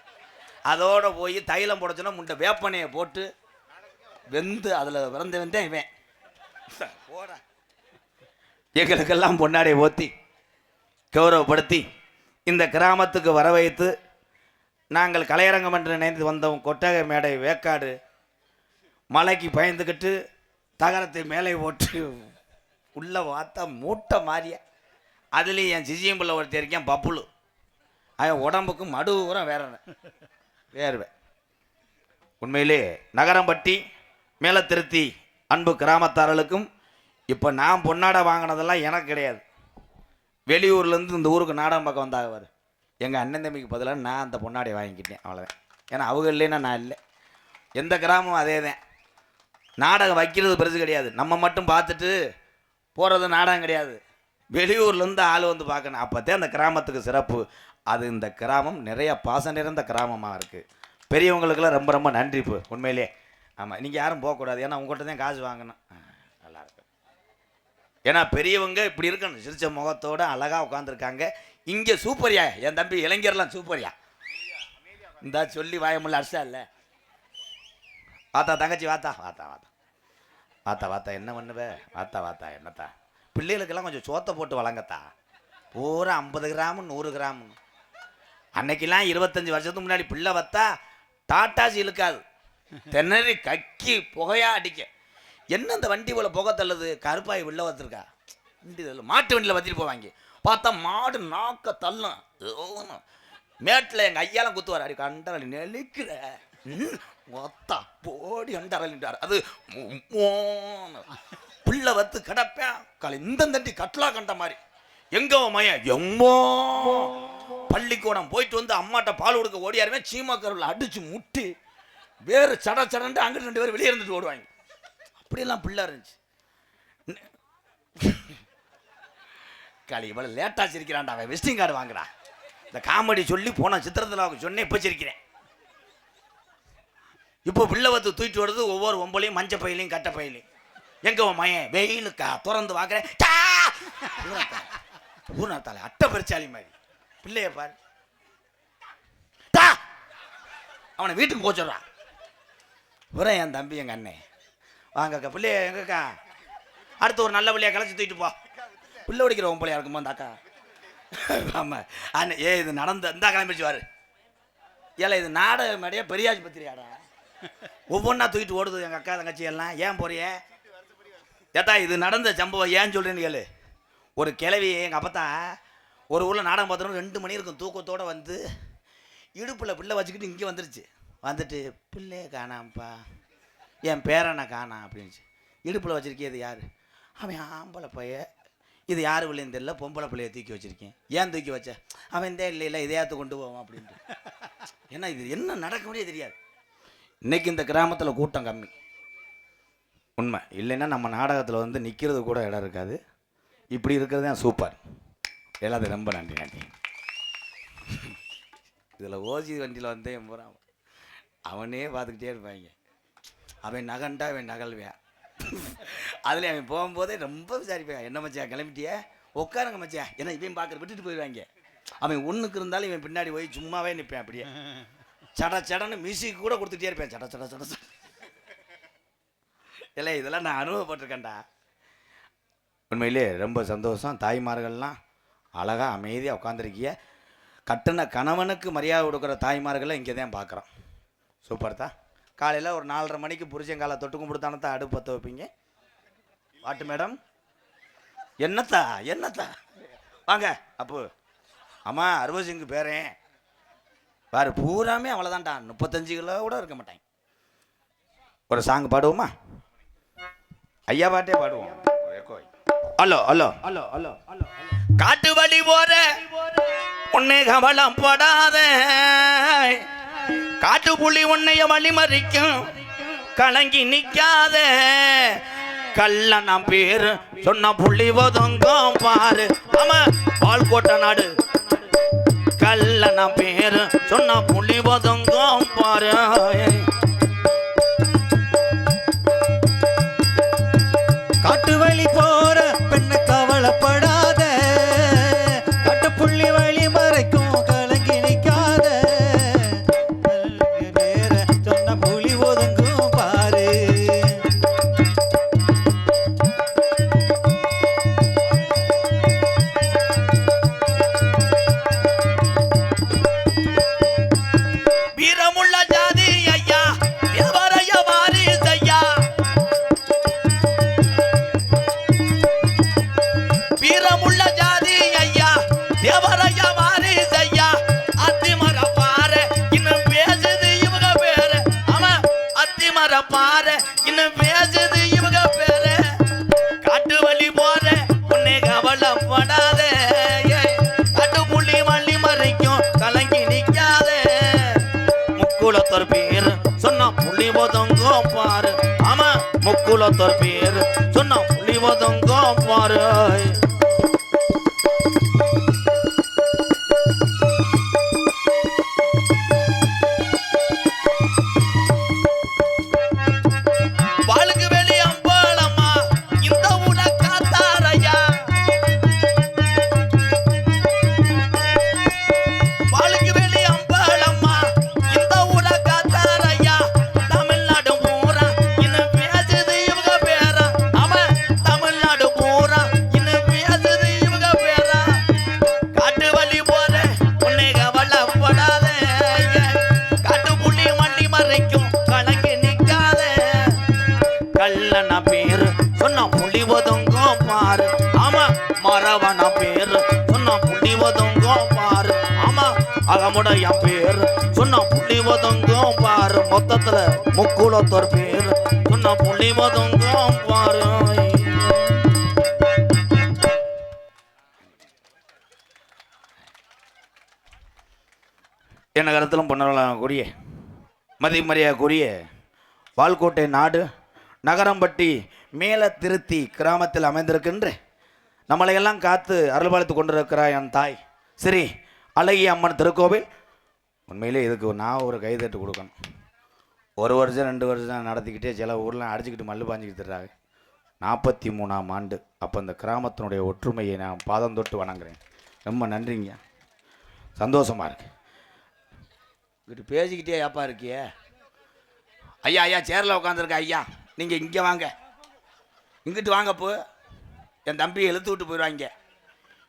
அதோடு போய் தைலம் போடச்சுன்னா முண்டை வேப்பனையை போட்டு வெந்து அதில் வந்தேன் இவன். போடா. எங்களுக்கெல்லாம் பொன்னாடை ஓத்தி கௌரவப்படுத்தி இந்த கிராமத்துக்கு வர வைத்து நாங்கள் கலையரங்கம் என்று நினைத்து வந்தோம். கொட்டகை மேடை வேக்காடு மலைக்கு பயந்துக்கிட்டு தகரத்தை மேலே போட்டு உள்ள பார்த்தா மூட்டை மாறிய அதுலேயும் என் சிசியம்பிள்ளை ஒருத்தர் இருக்கேன் பப்புளு அவன் உடம்புக்கு மடு ஊரம் வேறுவேன். உண்மையிலே நகரம்பட்டி மேலத்திருத்தி அன்பு கிராமத்தாரர்களுக்கும் இப்போ நான் பொன்னாடை வாங்கினதெல்லாம் எனக்கு கிடையாது. வெளியூர்லேருந்து இந்த ஊருக்கு நாடகம் பக்கம் வந்தாங்க எங்கள் அண்ணன் தம்பிக்கு பதிலாக நான் அந்த பொன்னாடையை வாங்கிக்கிட்டேன். அவ்வளோதான். ஏன்னா அவங்க இல்லைன்னா நான் இல்லை. எந்த கிராமம் அதே தான். நாடகம் வைக்கிறது பெருசு கிடையாது. நம்ம மட்டும் பார்த்துட்டு போகிறது நாடகம் கிடையாது. வெளியூர்லேருந்து ஆள் வந்து பார்க்கணும். அப்போ தான் அந்த கிராமத்துக்கு சிறப்பு. அது இந்த கிராமம் நிறைய பாசம் நிறைந்த கிராமமாக இருக்குது. பெரியவங்களுக்கெல்லாம் ரொம்ப ரொம்ப நன்றி. இப்போ உண்மையிலே ஆமாம், நீங்கள் யாரும் போகக்கூடாது. ஏன்னா உங்கள்கிட்ட தான் காசு வாங்கணும். நல்லாயிருக்கு. ஏன்னா பெரியவங்க இப்படி இருக்கணும், சிரிச்ச முகத்தோடு அழகாக உட்காந்துருக்காங்க. இங்கே சூப்பரியா என் தம்பி இளைஞர்லாம் சூப்பரியா இந்தா சொல்லி வாயமுள்ள அர்ஷா இல்லை. வாத்தா தங்கச்சி வாத்தா வாத்தா வாத்தா வாத்தா வாத்தா என்ன பண்ணுவே வாத்தா வாத்தா என்னத்தா பிள்ளைகளுக்கெல்லாம் கொஞ்சம் சோத்தை போட்டு வழங்கத்தா. பூரா 50 கிராமு 100 கிராமு. அன்னைக்கெல்லாம் 25 வருஷத்துக்கு முன்னாடி பிள்ளை வத்தா டாட்டாசி இழுக்காது, தென்னறி கக்கி புகையா அடிக்க. என்ன இந்த வண்டி போல புகை தள்ளுது? கருப்பாய் வெளில வத்திருக்கா வண்டி தள்ளு. மாட்டு வண்டியில் வத்திட்டு போவாங்க. பார்த்தா மாடு நாக்க தள்ளும். மேட்டில் எங்கள் ஐயாலாம் குத்துவார். அடி கண்டரளி நெளிக்கிற ஒத்தா போடி அண்டரளின்றார். அது பிள்ளை வத்து கிடப்பேன் காலை இந்த தண்டி கட்லா கண்ட மாதிரி. எங்க மையன் எம்மோ பள்ளிக்கூடம் போயிட்டு வந்து அம்மாட்ட பால் கொடுக்க ஓடியாருமே சீமாக்கரில் அடிச்சு முட்டி வேறு சட சடன்ட்டு அங்கிட்டு 2 பேர் வெளியே இருந்துட்டு ஓடுவாங்க. அப்படியெல்லாம் பிள்ளை இருந்துச்சு. காலி இவ்வளோ லேட்டாக சிரிக்கிறான்டா. அவன் விசிட்டிங் கார்டு வாங்குறா. இந்த காமெடி சொல்லி போன சித்திரத்தில் அவங்க சொன்னேன். இப்போ சிரிக்கிறேன். இப்போ பிள்ளை வந்து தூக்கிட்டு வருது ஒவ்வொரு ஒம்பளையும் மஞ்சள் பையிலையும் கட்டை பையிலையும். எங்க மயன் வெயிலுக்கா திறந்து பார்க்குறேன். ஊர்நாத்தால அட்டை பறிச்சாலி மாதிரி பிள்ளைய பாரு. அவனை வீட்டுக்கு போச்சுடுறான். வர என் தம்பி எங்கள் அண்ணன் வாங்கக்கா பிள்ளைய எங்கக்கா அடுத்து ஒரு நல்ல பிள்ளையா கலைச்சி தூக்கிட்டு போ. பிள்ளை ஒடிக்கிற உன் பிள்ளையா இருக்குமா அந்த அக்கா? ஆமாம் அண்ணன் இது நடந்த இந்த கிளம்பிச்சுவார். ஏல இது நாடக மேடையா பெரியாஜ் பத்திரியாடா? ஒவ்வொன்றா தூக்கிட்டு ஓடுது எங்கள் அக்கா தங்கச்சி எல்லாம். ஏன் போறிய ஏத்தா? இது நடந்த சம்பவம் ஏன் சொல்கிறேன்னு கேளு. ஒரு கிளவி எங்கள் அப்பத்தான் ஒரு ஊரில் நாடகம் பார்த்தோம். 2 மணி இருக்கும் தூக்கத்தோடு வந்து இடுப்பில் பிள்ளை வச்சுக்கிட்டு இங்கே வந்துருச்சு. வந்துட்டு பிள்ளைய காணாம்ப்பா, என் பேரனை காணாம் அப்படின்ச்சு. இடுப்பில் வச்சுருக்கேன் யார்? அவன் ஆம்பளை பைய. இது யார் பிள்ளைன்னு தெரியல, பொம்பளை பிள்ளைய தூக்கி வச்சுருக்கேன். ஏன் தூக்கி வச்ச? அவன் இந்த இல்லை இதையாத்து கொண்டு போவான் அப்படின்ட்டு. ஏன்னா இது என்ன நடக்க முடியாது தெரியாது. இன்றைக்கி இந்த கிராமத்தில் கூட்டம் கம்மி உண்மை. இல்லைன்னா நம்ம நாடகத்தில் வந்து நிற்கிறது கூட இடம் இருக்காது. இப்படி இருக்கிறது தான் சூப்பர். எல்லாத்துக்கும் ரொம்ப நன்றி நன்றி. இதில் ஓசி வண்டியில் வந்தே போகிறான். அவனே பார்த்துக்கிட்டே இருப்பாங்க. அவன் நகண்டா அவன் நகல்வேன். அதில் அவன் போகும்போதே ரொம்ப விசாரிப்பேன். என்ன மச்சியா கிளம்பிட்டியா? உட்காருங்க மச்சியா. ஏன்னா இவன் பார்க்குற விட்டுட்டு போயிடுவாங்க. அவன் ஒன்றுக்கு இருந்தாலும் இவன் பின்னாடி போய் சும்மாவே நிற்பேன். அப்படியே சட சடன்னு மியூசிக் கூட கொடுத்துட்டே இருப்பேன். சட சட சட இல்லை இதெல்லாம் நான் அனுபவப்பட்டிருக்கேன்டா. உண்மையிலே ரொம்ப சந்தோஷம். தாய்மார்கள்லாம் அழகாக அமைதியாக உட்காந்துருக்கிய. கட்டின கணவனுக்கு மரியாதை கொடுக்குற தாய்மார்களை இங்கே தான் பார்க்குறோம். சூப்பர் தான். காலையில் ஒரு 4:30 மணிக்கு புருஷங்காலை தொட்டு கும்பிடுத்தானத்தான் அடுப்பு பற்ற வைப்பீங்க. வாட்டு மேடம் என்னத்தா என்னத்தா வாங்க அப்போ அம்மா அருவசிங்கு பேரேன் வேறு பூராமே அவ்வளோதான்டா. 35 கிலோ கூட இருக்க மாட்டாங்க. ஒரு சாங் பாடுவோமா? ஐயா பாட்டே பாடுவோம். Hello hello hello hello hello காட்டு வழி போற உன்னை கவலம் படாத, காட்டு புலி உன்னைய வழி மறிக்கும் கலங்கி நிக்காத, கல்ல நாம் பேரு சொன்ன புள்ளி ஒதுங்கும் பாரு. ஆமா பால்கோட்டை நாடு கல்ல நாம் பேரு சொன்ன புள்ளி ஒதுங்கும் பாரு. காட்டு வழி போற பெண்ணு கவலைப்படாத, காட்டு புள்ளி வழி மறைக்கும் கலங்கி நிக்காத, வேற சொன்ன புலி ஒதுங்கும் பாரு. வீரமுள்ள ஜாதி ஐயா முக்குலத்தோர் பேரு சொன்னா புள்ளி ஒதுங்கோ பாரு. ஆமா முக்குலத்தோர் பேரு சொன்னா புள்ளி ஒதுங்கோ பாரு. அகமுடைய பேர் சொன்ன புள்ளி ஒதுங்கும் பாரு. மொத்தத்துல முக்குலத்தோர் பேர் சொன்ன புள்ளி ஒதுங்கும் பாரு. என்ன கருத்திலும் பொன்னரலாம் கூடிய மதிமரியா கூறிய வால்கோட்டை நாடு நகரம்பட்டி மேல திருத்தி கிராமத்தில் அமைந்திருக்கின்ற நம்மளையெல்லாம் காத்து அருள்பாலித்து கொண்டிருக்கிறாய் என் தாய் சரி அழகிய அம்மன் திருக்கோவில். உண்மையிலே இதுக்கு நான் ஒரு கைதட்டு கொடுக்கணும். 1 வருஷம் 2 வருஷம் நடத்திக்கிட்டே சில ஊரில் அடிச்சுக்கிட்டு மல்லு பாஞ்சிக்கிட்டு தர்றாங்க. 43ஆம் ஆண்டு. அப்போ இந்த கிராமத்தினுடைய ஒற்றுமையை நான் பாதம் தொட்டு வணங்குறேன். ரொம்ப நன்றிங்க, சந்தோஷமாக இருக்கு. இங்கிட்டு பேசிக்கிட்டே ஏப்பா இருக்கியே ஐயா? ஐயா சேரில் உட்காந்துருக்க ஐயா, நீங்கள் இங்கே வாங்க, இங்கிட்டு வாங்கப்போ. என் தம்பியை இழுத்து விட்டு போயிடுவாங்க.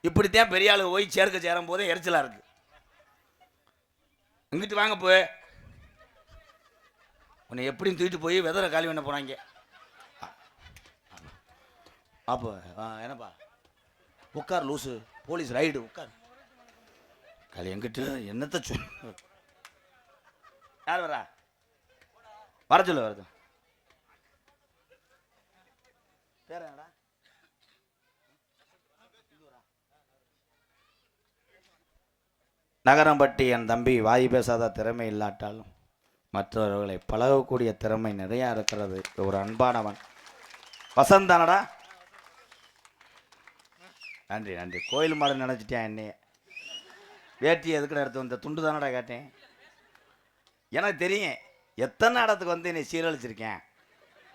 இப்படித்தான் பெரிய ஆளு போய் சேரும் போதே எரிச்சலாக இருக்கு. இங்கிட்டு வாங்க போ. உன்னை எப்படியும் தூக்கிட்டு போய் வெதரை காலி பண்ண போனாங்க. அப்போ என்னப்பா உட்கார் லூசு, போலீஸ் ரைடு உட்கார். காலி எங்கிட்ட என்னத்த சொல்ல. யார் வரா? வர சொல்ல வருது. பேர் என்னடா? நகரம்பட்டி என் தம்பி வாய் பேசாத திறமை இல்லாட்டாலும் மற்றவர்களை பழகக்கூடிய திறமை நிறையா இருக்கிறது. ஒரு அன்பானவன் வசந்தானடா. நன்றி நன்றி. கோயில் மாடு நினச்சிட்டேன். என்னைய வேட்டி எதுக்குடா எடுத்து வந்த துண்டு தானடா கேட்டேன். எனக்கு தெரியும் எத்தனை இடத்துக்கு வந்து என்னை சீரழிச்சிருக்கேன்.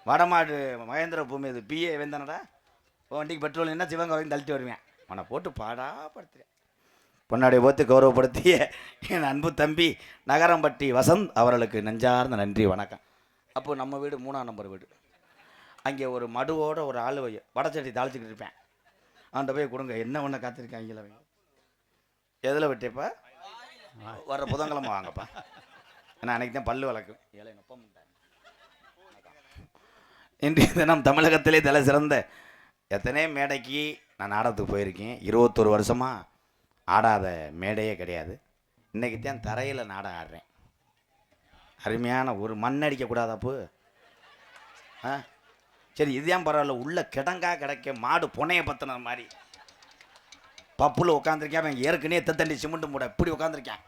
வடமாடு மகேந்திர பூமி இது பிஏ வேந்தானடா. வண்டிக்கு பெட்ரோல் என்ன சிவங்க வரைக்கும் தள்ளிட்டு வருவேன். அவனை போட்டு பாடாப்படுத்துறேன். பொன்னாடி போத்து கௌரவப்படுத்திய என் அன்பு தம்பி நகரம்பட்டி வசந்த் அவர்களுக்கு நெஞ்சார்ந்த நன்றி வணக்கம். அப்போது நம்ம வீடு 3ஆம் நம்பர் வீடு. அங்கே ஒரு மடுவோட ஒரு ஆள் வடச்சட்டி தாளிச்சுக்கிட்டு இருப்பேன். அவன்கிட்ட போய் கொடுங்க என்ன ஒன்று காத்திருக்காங்கள. எதில் விட்டேப்பா? வர்ற புதன்கிழமை வாங்கப்பா. ஏன்னா அன்றைக்கி தான் பல்லு வளர்க்கும். ஏழை நொப்பம். இன்றைய தினம் தமிழகத்திலே தலை சிறந்த எத்தனை மேடைக்கு நான் நாடகத்துக்கு போயிருக்கேன். 21 வருஷமாக ஆடாத மேடையே கிடையாது. இன்றைக்கி தான் தரையில் நாடகம் ஆடுறேன். அருமையான ஒரு மண் அடிக்கக்கூடாதாப்பு. சரி இதுதான் பரவாயில்ல. உள்ள கிடங்கா கிடைக்க மாடு புனையை பற்றின மாதிரி பப்புல உட்காந்துருக்கேன். அவன் ஏற்கனவே தண்டி சிமெண்ட் மூட இப்படி உட்காந்துருக்கேன்.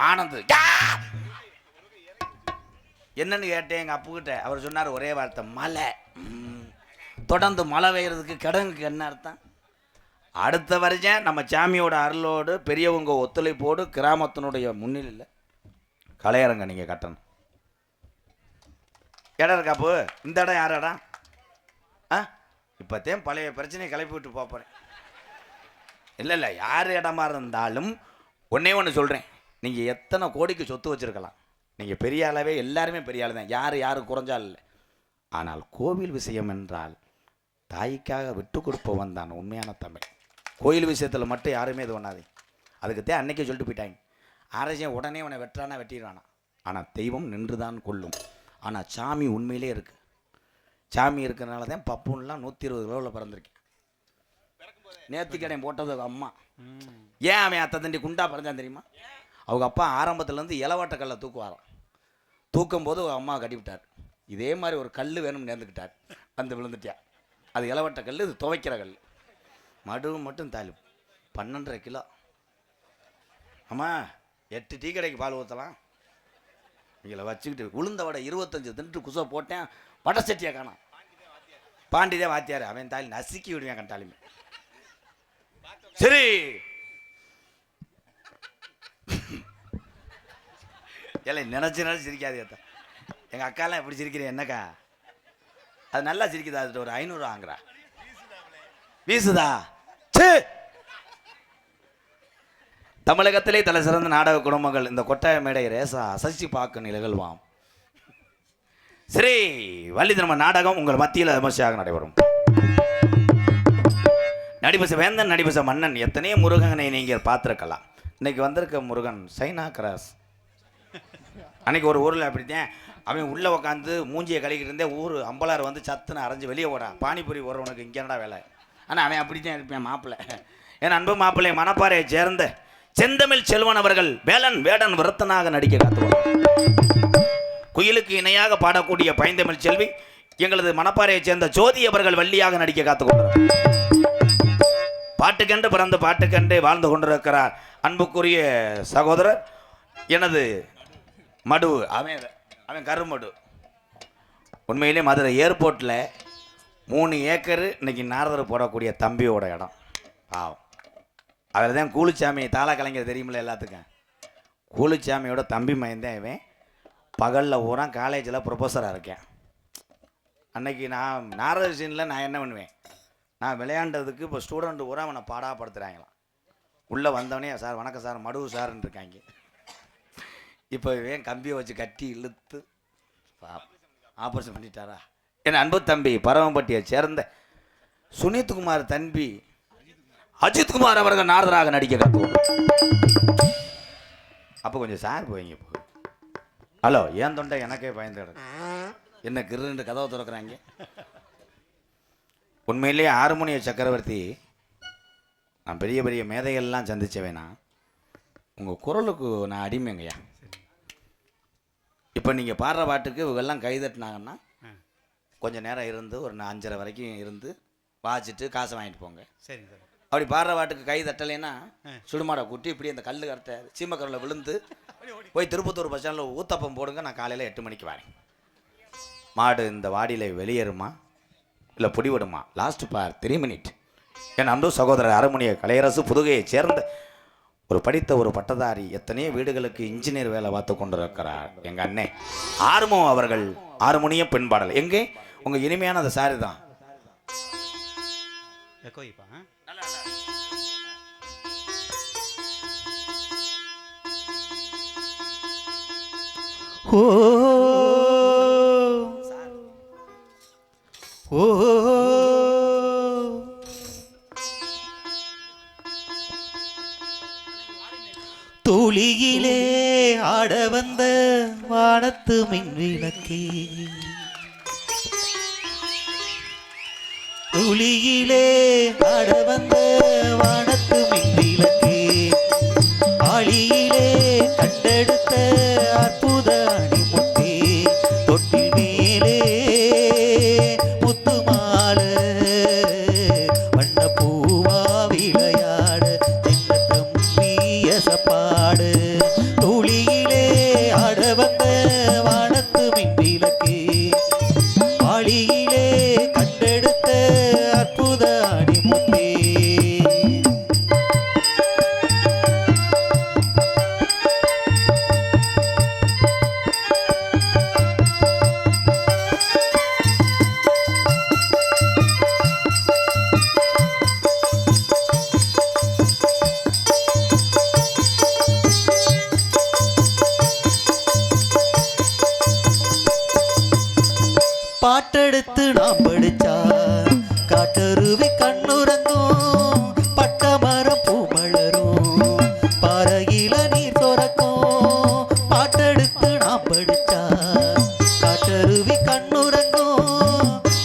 ஆனந்த் என்னன்னு கேட்டேன் எங்கள் அப்புக்கிட்ட. அவர் சொன்னார் ஒரே வார்த்தை, மழை. தொடர்ந்து மழை பெய்யறதுக்கு கிடங்குக்கு என்ன அர்த்தம்? அடுத்த வருஷம் நம்ம சாமியோட அருளோடு பெரியவங்க ஒத்துழைப்போடு கிராமத்தினுடைய முன்னிலையில் கலையரங்க நீங்கள் கட்டணும். இடம் இருக்காப்பு. இந்த இடம் யார் இடம்? இப்போத்தையும் பழைய பிரச்சனையை கிளப்பி விட்டு போகிறேன். இல்லை யார் இடமா இருந்தாலும் ஒன்றே ஒன்று சொல்கிறேன். நீங்கள் எத்தனை கோடிக்கு சொத்து வச்சுருக்கலாம். நீங்கள் பெரிய அளவே எல்லாருமே பெரிய ஆள் தான். யார் குறைஞ்சால் இல்லை. ஆனால் கோவில் விஷயம் என்றால் தாய்க்காக விட்டு கொடுப்பவன் தான் உண்மையான தமிழ். கோயில் விஷயத்தில் மட்டும் யாருமே இது பண்ணாது. அதுக்குத்தான் அன்னைக்கே சொல்லிட்டு போயிட்டாங்க. அரசியல் உடனே உன்னை வெட்டுறானா வெட்டிடுவானா. ஆனால் தெய்வம் நின்று தான் கொள்ளும். ஆனால் சாமி உண்மையிலே இருக்குது. சாமி இருக்கிறனால தான் பப்புன்லாம் 120 கிலோவில் பிறந்திருக்கேன். நேர்த்திக்கடை போட்டது அம்மா. ஏன் அவன் அத்தை தண்டி குண்டா பிறந்தான் தெரியுமா? அவங்க அப்பா ஆரம்பத்துலேருந்து இலவட்டக்கல்லை தூக்குவாராம். தூக்கும் போது அம்மா கட்டிவிட்டார். இதே மாதிரி ஒரு கல் வேணும்னு நேர்ந்துக்கிட்டார். வந்து விழுந்துட்டியா. அது இலவட்ட கல், இது துவைக்கிற கல். மடு மட்டும் தாலி 12.5 கிலோ. அம்மா 8 டீ கடைக்கு பால் ஊற்றலாம். இவங்களை வச்சுக்கிட்டு உளுந்த வடை 25 தின்ட்டு குசை போட்டேன். வடை சட்டியை காணோம். பாண்டிதான் வாத்தியார். அவன் தாலி நசுக்கி விடுவேன் கண்டாலுமே. சரி இல்லை நினச்சி சிரிக்காது. எங்கள் அக்காலாம் எப்படி சிரிக்கிறேன் என்னக்கா? அது நல்லா சிரிக்குதா? அது ஒரு 500 வாங்குறா. வீசுதா? தமிழகத்திலே தலை சிறந்த நாடக குடும்பங்கள் இந்த கொட்டாய மேடை ரேசா அசைச்சு பார்க்க நிகழ்வாம். ஸ்ரீ வள்ளி திரும்ப நாடகம் உங்கள் மத்தியில் விமர்சையாக நடைபெறும். நடிபச வேந்தன் நடிபச மன்னன் எத்தனையோ முருகனை நீங்கள் பார்த்துருக்கலாம். இன்னைக்கு வந்திருக்க முருகன் சைனா கிராஸ். அன்னைக்கு ஒரு ஊரில் அப்படித்தான் அவன் உள்ளே உட்காந்து மூஞ்சியை கழிக்கிட்டு இருந்தே ஊர் அம்பலார் வந்து சத்துன்னு அரைஞ்சு வெளியே ஓடான். பானிபுரி ஓடுறவனுக்கு இங்கே என்னடா வேலை? ஆனால் அவன் அப்படித்தான் இருப்பேன் மாப்பிள்ளை. என் அன்பு மாப்பிள்ளை மணப்பாறையை சேர்ந்த செந்தமிழ் செல்வன் அவர்கள் வேலன் வேடன் விருத்தனாக நடிக்க காத்துவார். குயிலுக்கு இணையாக பாடக்கூடிய பைந்தமிழ் செல்வி எங்களது மணப்பாறையை சேர்ந்த ஜோதி அவர்கள் வள்ளியாக நடிக்க காத்துக்கொண்டார். பாட்டுக்கென்று பிறந்து பாட்டுக்கென்று வாழ்ந்து கொண்டிருக்கிறார் அன்புக்குரிய சகோதரர் எனது மடு. அவன் கருமடு. உண்மையிலே மதுரை ஏர்போர்ட்டில் 3 ஏக்கரு இன்னைக்கு நாரதர் போடக்கூடிய தம்பியோட இடம். பாவம். அதில் தான் கூலிச்சாமி தாளா கலைஞர் தெரியுமில்ல எல்லாத்துக்கும். கூலிச்சாமியோட தம்பி மயந்தேன் இவன். பகலில் பூரா காலேஜில் ப்ரொஃபஸராக இருக்கேன். அன்னைக்கு நான் நாரதர் சீனில் நான் என்ன பண்ணுவேன், நான் விளையாண்டதுக்கு இப்போ ஸ்டூடெண்ட்டு பூரா அவனை பாடாப்படுத்துகிறாங்களாம். உள்ளே வந்தவனே சார் வணக்கம் சார் மடு சார்ன்னு இருக்காங்க. இப்போ இவன் கம்பியை வச்சு கட்டி இழுத்து ஆப்ரேஷன் பண்ணிட்டாரா. என் அன்பு தம்பி பரவம்பட்டியை சேர்ந்த சுனித்குமார் தம்பி அஜித்குமார் அவர்கள் நாரதராக நடிக்க கற்றுவோம். அப்போ கொஞ்சம் சார் போய்ங்க. ஹலோ ஏன் தொண்டை எனக்கே பயந்துடு என்ன கிருன்னு கதவை திறக்கிறாங்க. உண்மையிலேயே ஹார்மோனிய சக்கரவர்த்தி நான் பெரிய பெரிய மேதைகள்லாம் சந்திச்சவேனா உங்கள் குரலுக்கு நான் அடிமைங்கய்யா. இப்போ நீங்கள் பாடுற பாட்டுக்கு இவங்கெல்லாம் கைதட்டினாங்கன்னா கொஞ்சம் நேரம் இருந்து ஒரு 5:30 வரைக்கும் இருந்து வாச்சிட்டு காசை வாங்கிட்டு போங்க. சரி சார். அப்படி பாடுற பாட்டுக்கு கை தட்டலைன்னா சுடுமாடை கூட்டி இப்படி அந்த கல் கரெக்டை சீமக்கரில் விழுந்து போய் திருப்பத்தூர் பஸ் ஸ்டாண்டில் ஊத்தப்பம் போடுங்க. நான் காலையில் 8 மணிக்கு வரேன். மாடு இந்த வாடியில் வெளியேறுமா இல்லை பிடிவிடுமா? லாஸ்ட் பார் 3 மினிட். என் அன்பு சகோதரர் அருமணிய கலையரசு புதுகையை சேர்ந்த ஒரு படித்த ஒரு பட்டதாரி எத்தனையோ வீடுகளுக்கு இன்ஜினியர் வேலை பார்த்து கொண்டிருக்கிறார் எங்கள் அண்ணே ஆர்மோ அவர்கள். ஹார்மோனியம் பெண் பாடல் எங்கே உங்கள் இனிமையான அந்த சாரி தான். ஓ ஓ துளியிலே ஆட வந்த வானத்து மின்விளக்கே, துளியிலே ஆட வந்த வானத்து மின்விளக்கே, ஆளியிலே கண்டெடுத்த அற்புத அணிமுத்தே, தொட்டில் மேலே முத்து மாலை வண்ண பூவா விளையாட சின்ன தம்பி எசப்பாடு, துளியிலே ஆட வந்த வானத்து மின்விளக்கே, ஆளியிலே கண்டெடுத்த அற்புத அணிமுத்தே. பாட்டெடுத்து நாம் படிச்சா காட்டருவி கண்ணுறங்கும், பட்டமரம் பூமலரும் பாறையில நீர் துறக்கும். பாட்டெடுத்து நாம் படிச்சா காட்டருவி கண்ணுறங்கும்,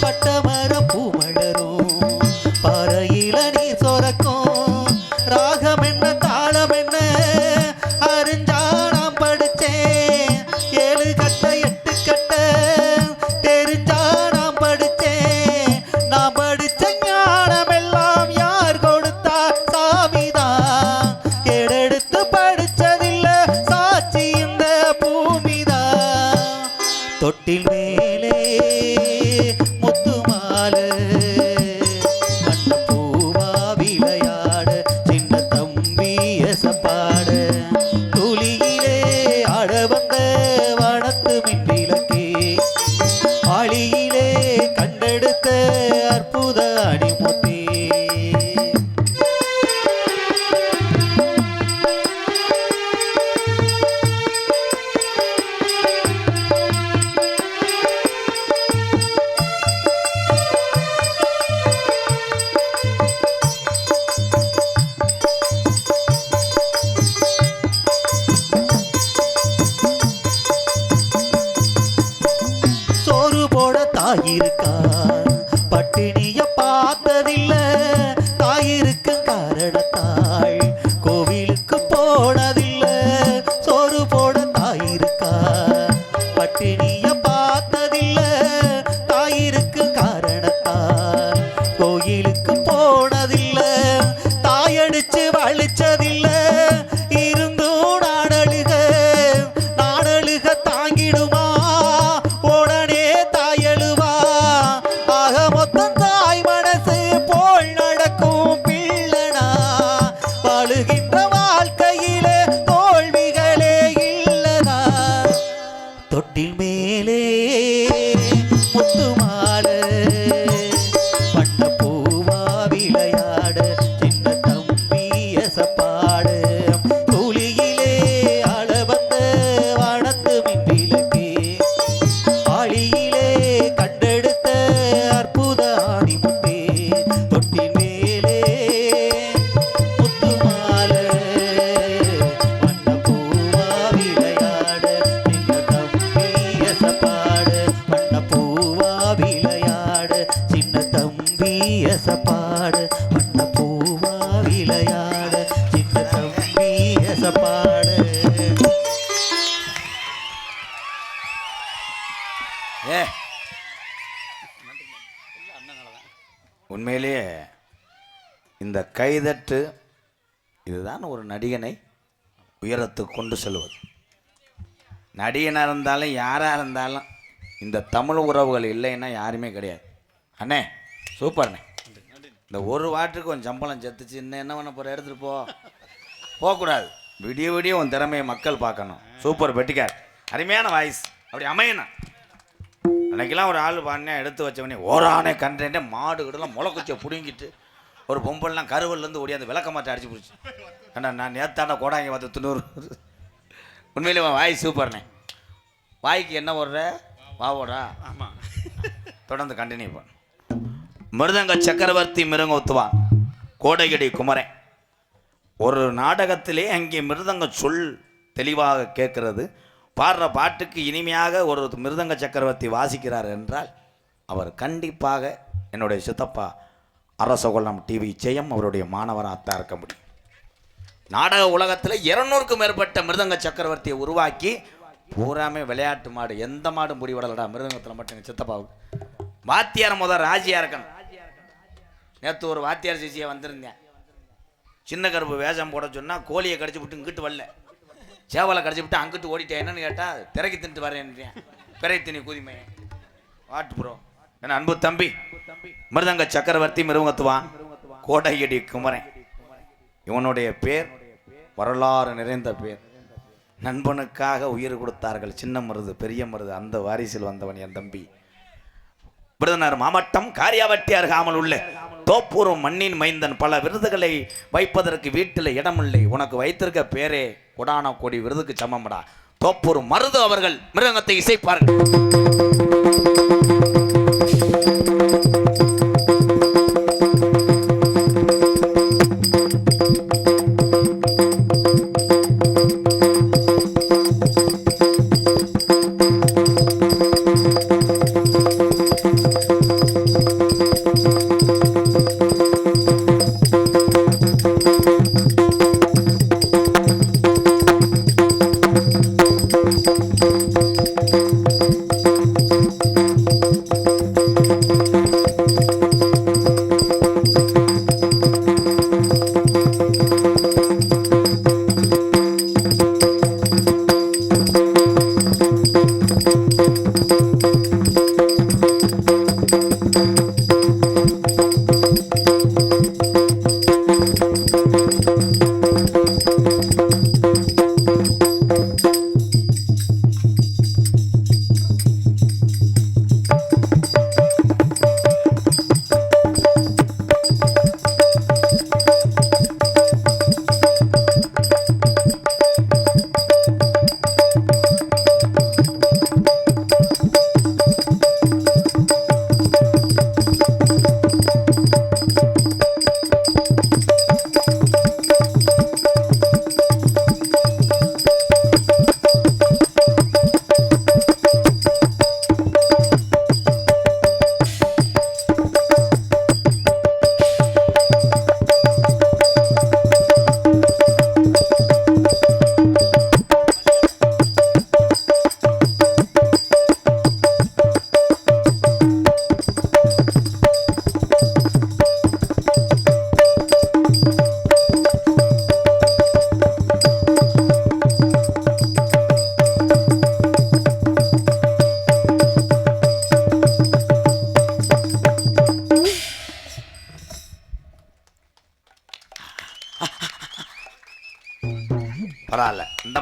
பட்டமரம் பூமலரும் பாறையில நீர் துறக்கும். ராகம் என்ன தாளம் என்ன அறிஞ்சா நாம் படிச்சேன், 7 கட்ட 8 கட்ட தெரிஞ்சா நாம் படிச்சேன், நான் படிச்ச ஞானமே தாயிருக்கா பட்டினிய பார்த்ததில்ல தாயிருக்கு காரணத்தாள் கோவிலுக்கு போனதில்ல சோறு போட தாயிருக்கா பட்டினிய பார்த்ததில்ல தாயிருக்கு காரணத்தாள் கோயிலுக்கு போனதில்ல தாயடிச்சு வலிச்சதில்ல இருந்தும் நாடழுக தாங்கிடுமா உடனே தாயழுவா ஆக மொத்தம் தாய் மனசு போல் நடக்கும் பிள்ளனா வாழுகின்ற வாழ்க்கையிலே தோல்விகளே இல்லதா தொட்டில் மேலே முத்து மாலை வண்ண பூவா விளையாட சின்ன தம்பி எசப்பாடு கூலியிலே ஆள வந்த வானத்து மின்விளக்கே ஆளியிலே கண்டெடுத்த அற்புத ஆணிமுட்டே தொட்டில் மேலே முத்து மாலை வண்ண பூவா விளையாட சின்ன தம்பி எசப்பாடு வண்ண பூவா விளையாட சின்ன தம்பி எசப்பாடு வண்ண பூவா விளையாட சின்ன தம்பி எசப்பாடு ஏ உண்மையிலேயே இந்த கைதட்டு இதுதான் ஒரு நடிகனை உயரத்துக்கு கொண்டு செல்வது. நடிகனாக இருந்தாலும் யாராக இருந்தாலும் இந்த தமிழ் உறவுகள் இல்லைன்னா யாருமே கிடையாது. அண்ணே சூப்பர்ண்ணே. இந்த ஒரு வாட்டுக்கு உன் சம்பளம் செத்துச்சு, இன்னும் என்ன பண்ண போகிற, எடுத்துகிட்டு போகக்கூடாது. விடிய விடிய உன் திறமையை மக்கள் பார்க்கணும். சூப்பர் பெட்டிக்கார், அருமையான வாய்ஸ், அப்படி அமையணும். அன்றைக்கெல்லாம் ஒரு ஆள் பாடினா எடுத்து வச்சவனே ஓரானே கண்டேன்ட்டு மாடு கிட்டலாம் முளைக்குச்சியை பிடுங்கிட்டு ஒரு பொம்பல்லாம் கருவல்லேருந்து ஓடியாந்து விளக்க மாட்டை அடிச்சு பிடிச்சி. ஏன்னா நான் நேத்தாண்ட கோடாங்க பார்த்து 90. உண்மையிலே வாய் சூப்பர்ண்ணே. வாய்க்கு என்ன ஓடுற வாவோடா. ஆமாம், தொடர்ந்து கண்டினியூ பண்ண. மிருதங்க சக்கரவர்த்தி மிருங்கத்துவா கோடையடி குமரன். ஒரு நாடகத்திலே அங்கே மிருதங்க சொல் தெளிவாக கேட்கிறது. பாடுற பாட்டுக்கு இனிமையாக ஒரு மிருதங்க சக்கரவர்த்தி வாசிக்கிறார் என்றால் அவர் கண்டிப்பாக என்னுடைய சித்தப்பா அரசகுலம் டிவி ஜெயம் அவருடைய மாணவராகத்தான் இருக்க முடியும். நாடக உலகத்தில் 200க்கும் மேற்பட்ட மிருதங்க சக்கரவர்த்தியை உருவாக்கி பூராமே விளையாட்டு மாடு, எந்த மாடும் முடிவிடலடா மிருதங்கத்தில் மட்டும். எங்கள் சித்தப்பாவுக்கு வாத்தியார் முதல் ராஜியாக இருக்கணும். நேற்று ஒரு வாத்தியார் சிசியை வந்திருந்தேன். சின்ன கருப்பு வேஷம் போட சொன்னால் கோழியை கடிச்சு விட்டு இங்கிட்டு வரல, சேவலை கடிச்சு விட்டு அங்கிட்டு ஓடிட்டேன். என்னன்னு கேட்டால் திரைக்கு தின்ட்டு வரேன், பிறை திணி குதிமை வாட்டு ப்ரோ. ஏன்னா அன்பு தம்பி மிருதங்க சக்கரவர்த்தி மிருகத்துவான் கோடையடி குமரன். இவனுடைய பேர் வரலாறு நிறைந்த பேர். நண்பனுக்காக உயிர் கொடுத்தார்கள் சின்ன மருது பெரிய மருது, அந்த வாரிசில் வந்தவன் என் தம்பி. விருதுநகர் மாவட்டம் காரியாவட்டி அருகாமல் உள்ள தோப்பூர் மண்ணின் மைந்தன். பல விருதுகளை வைப்பதற்கு வீட்டில் இடமில்லை, உனக்கு வைத்திருக்க பேரே கொடான கோடி விருதுக்கு சமம்டா. தோப்பூர் மருது அவர்கள் மிருதங்கத்தை இசைப்பார்கள்.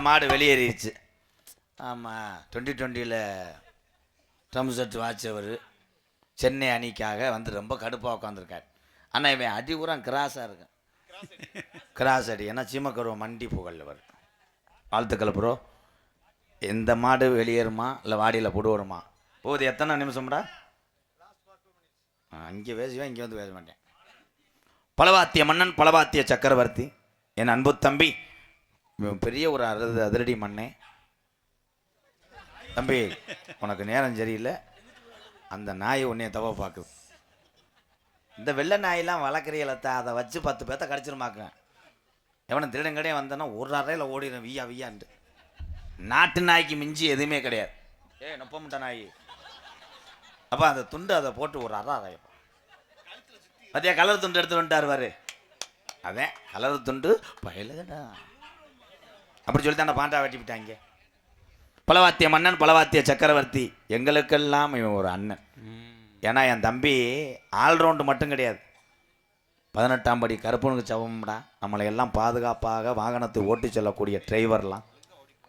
மாடு வெளியேறிடுச்சு. ஆமாம், 2020 ட்ரம் செட் வாட்சவர் சென்னை அணிக்காக வந்து ரொம்ப கடுப்பாக உட்காந்துருக்காரு. ஆனால் இவன் அடி பூரா கிராஸாக இருக்கும். கிராஸ் அடி ஏன்னா சீமக்கருவ மண்டி புகழில் வரும். வாழ்த்துக்கள் ப்ரோ. எந்த மாடு வெளியேறுமா இல்லை வாடியில் போடுவோமா? போகுது. எத்தனை நிமிஷம்டா? அங்கே பேசுவேன், இங்கே வந்து பேச மாட்டேன். பலவாத்திய மன்னன், பலவாத்திய சக்கரவர்த்தி, என் அன்பு தம்பி, பெரிய ஒரு அதிரடி மண்ணே. தம்பி, உனக்கு நேரம் சரியில்லை. அந்த நாய் உன்னைய தவ பார்க்குது. இந்த வெள்ளை நாயெல்லாம் வளர்க்குறீங்களா? அதை வச்சு 10 பேர்த்த கடிச்சிருமாக்க. எவனை திருடங்கடையே வந்தேன்னா ஒரு அறையில் ஓடிடும் வியா வியான்ட்டு. நாட்டு நாய்க்கு மிஞ்சி எதுவுமே கிடையாது. நொப்ப முட்டை நாய். அப்போ அந்த துண்டு அதை போட்டு ஒரு அறையப்பா மத்தியா கலர் துண்டு எடுத்து வந்துட்டாருவாரு. அதே கலர் துண்டு பயலுடா அப்படி சொல்லி தான் பாண்டா வெட்டி விட்டாங்க. பலவாத்திய மன்னன், பலவாத்திய சக்கரவர்த்தி, எங்களுக்கெல்லாம் இவன் ஒரு அண்ணன். ஏன்னா என் தம்பி ஆல்ரவுண்டு மட்டும் கிடையாது, 18ஆம் படி கருப்பனுக்கு சவம்டா. நம்மளை எல்லாம் பாதுகாப்பாக வாகனத்தை ஓட்டி செல்லக்கூடிய டிரைவர்லாம்.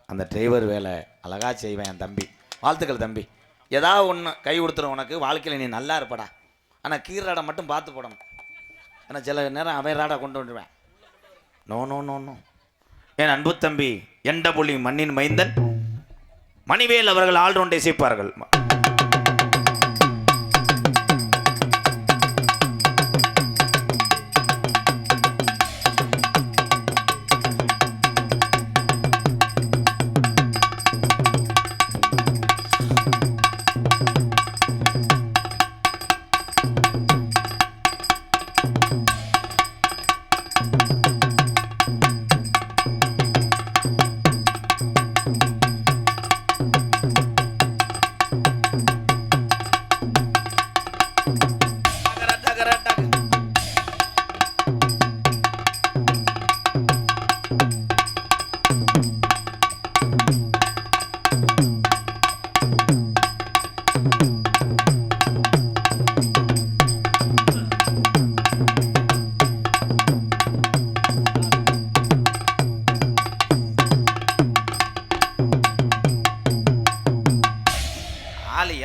அந்த டிரைவர் வேலை அழகாக செய்வேன் என் தம்பி. வாழ்த்துக்கள் தம்பி. ஏதாவது ஒன்று கை கொடுத்துரும் உனக்கு. வாழ்க்கையில் நீ நல்லா இருப்படா. ஆனால் கீராடை மட்டும் பார்த்து போடணும். ஏன்னா சில நேரம் அவன் ராடா கொண்டு வந்துடுவேன். No no no no. என் அன்பு தம்பி எண்ட புள்ளி மண்ணின் மைந்தன் மணிவேல் அவர்கள் ஆல்ரவுண்டை சேர்ப்பார்கள்.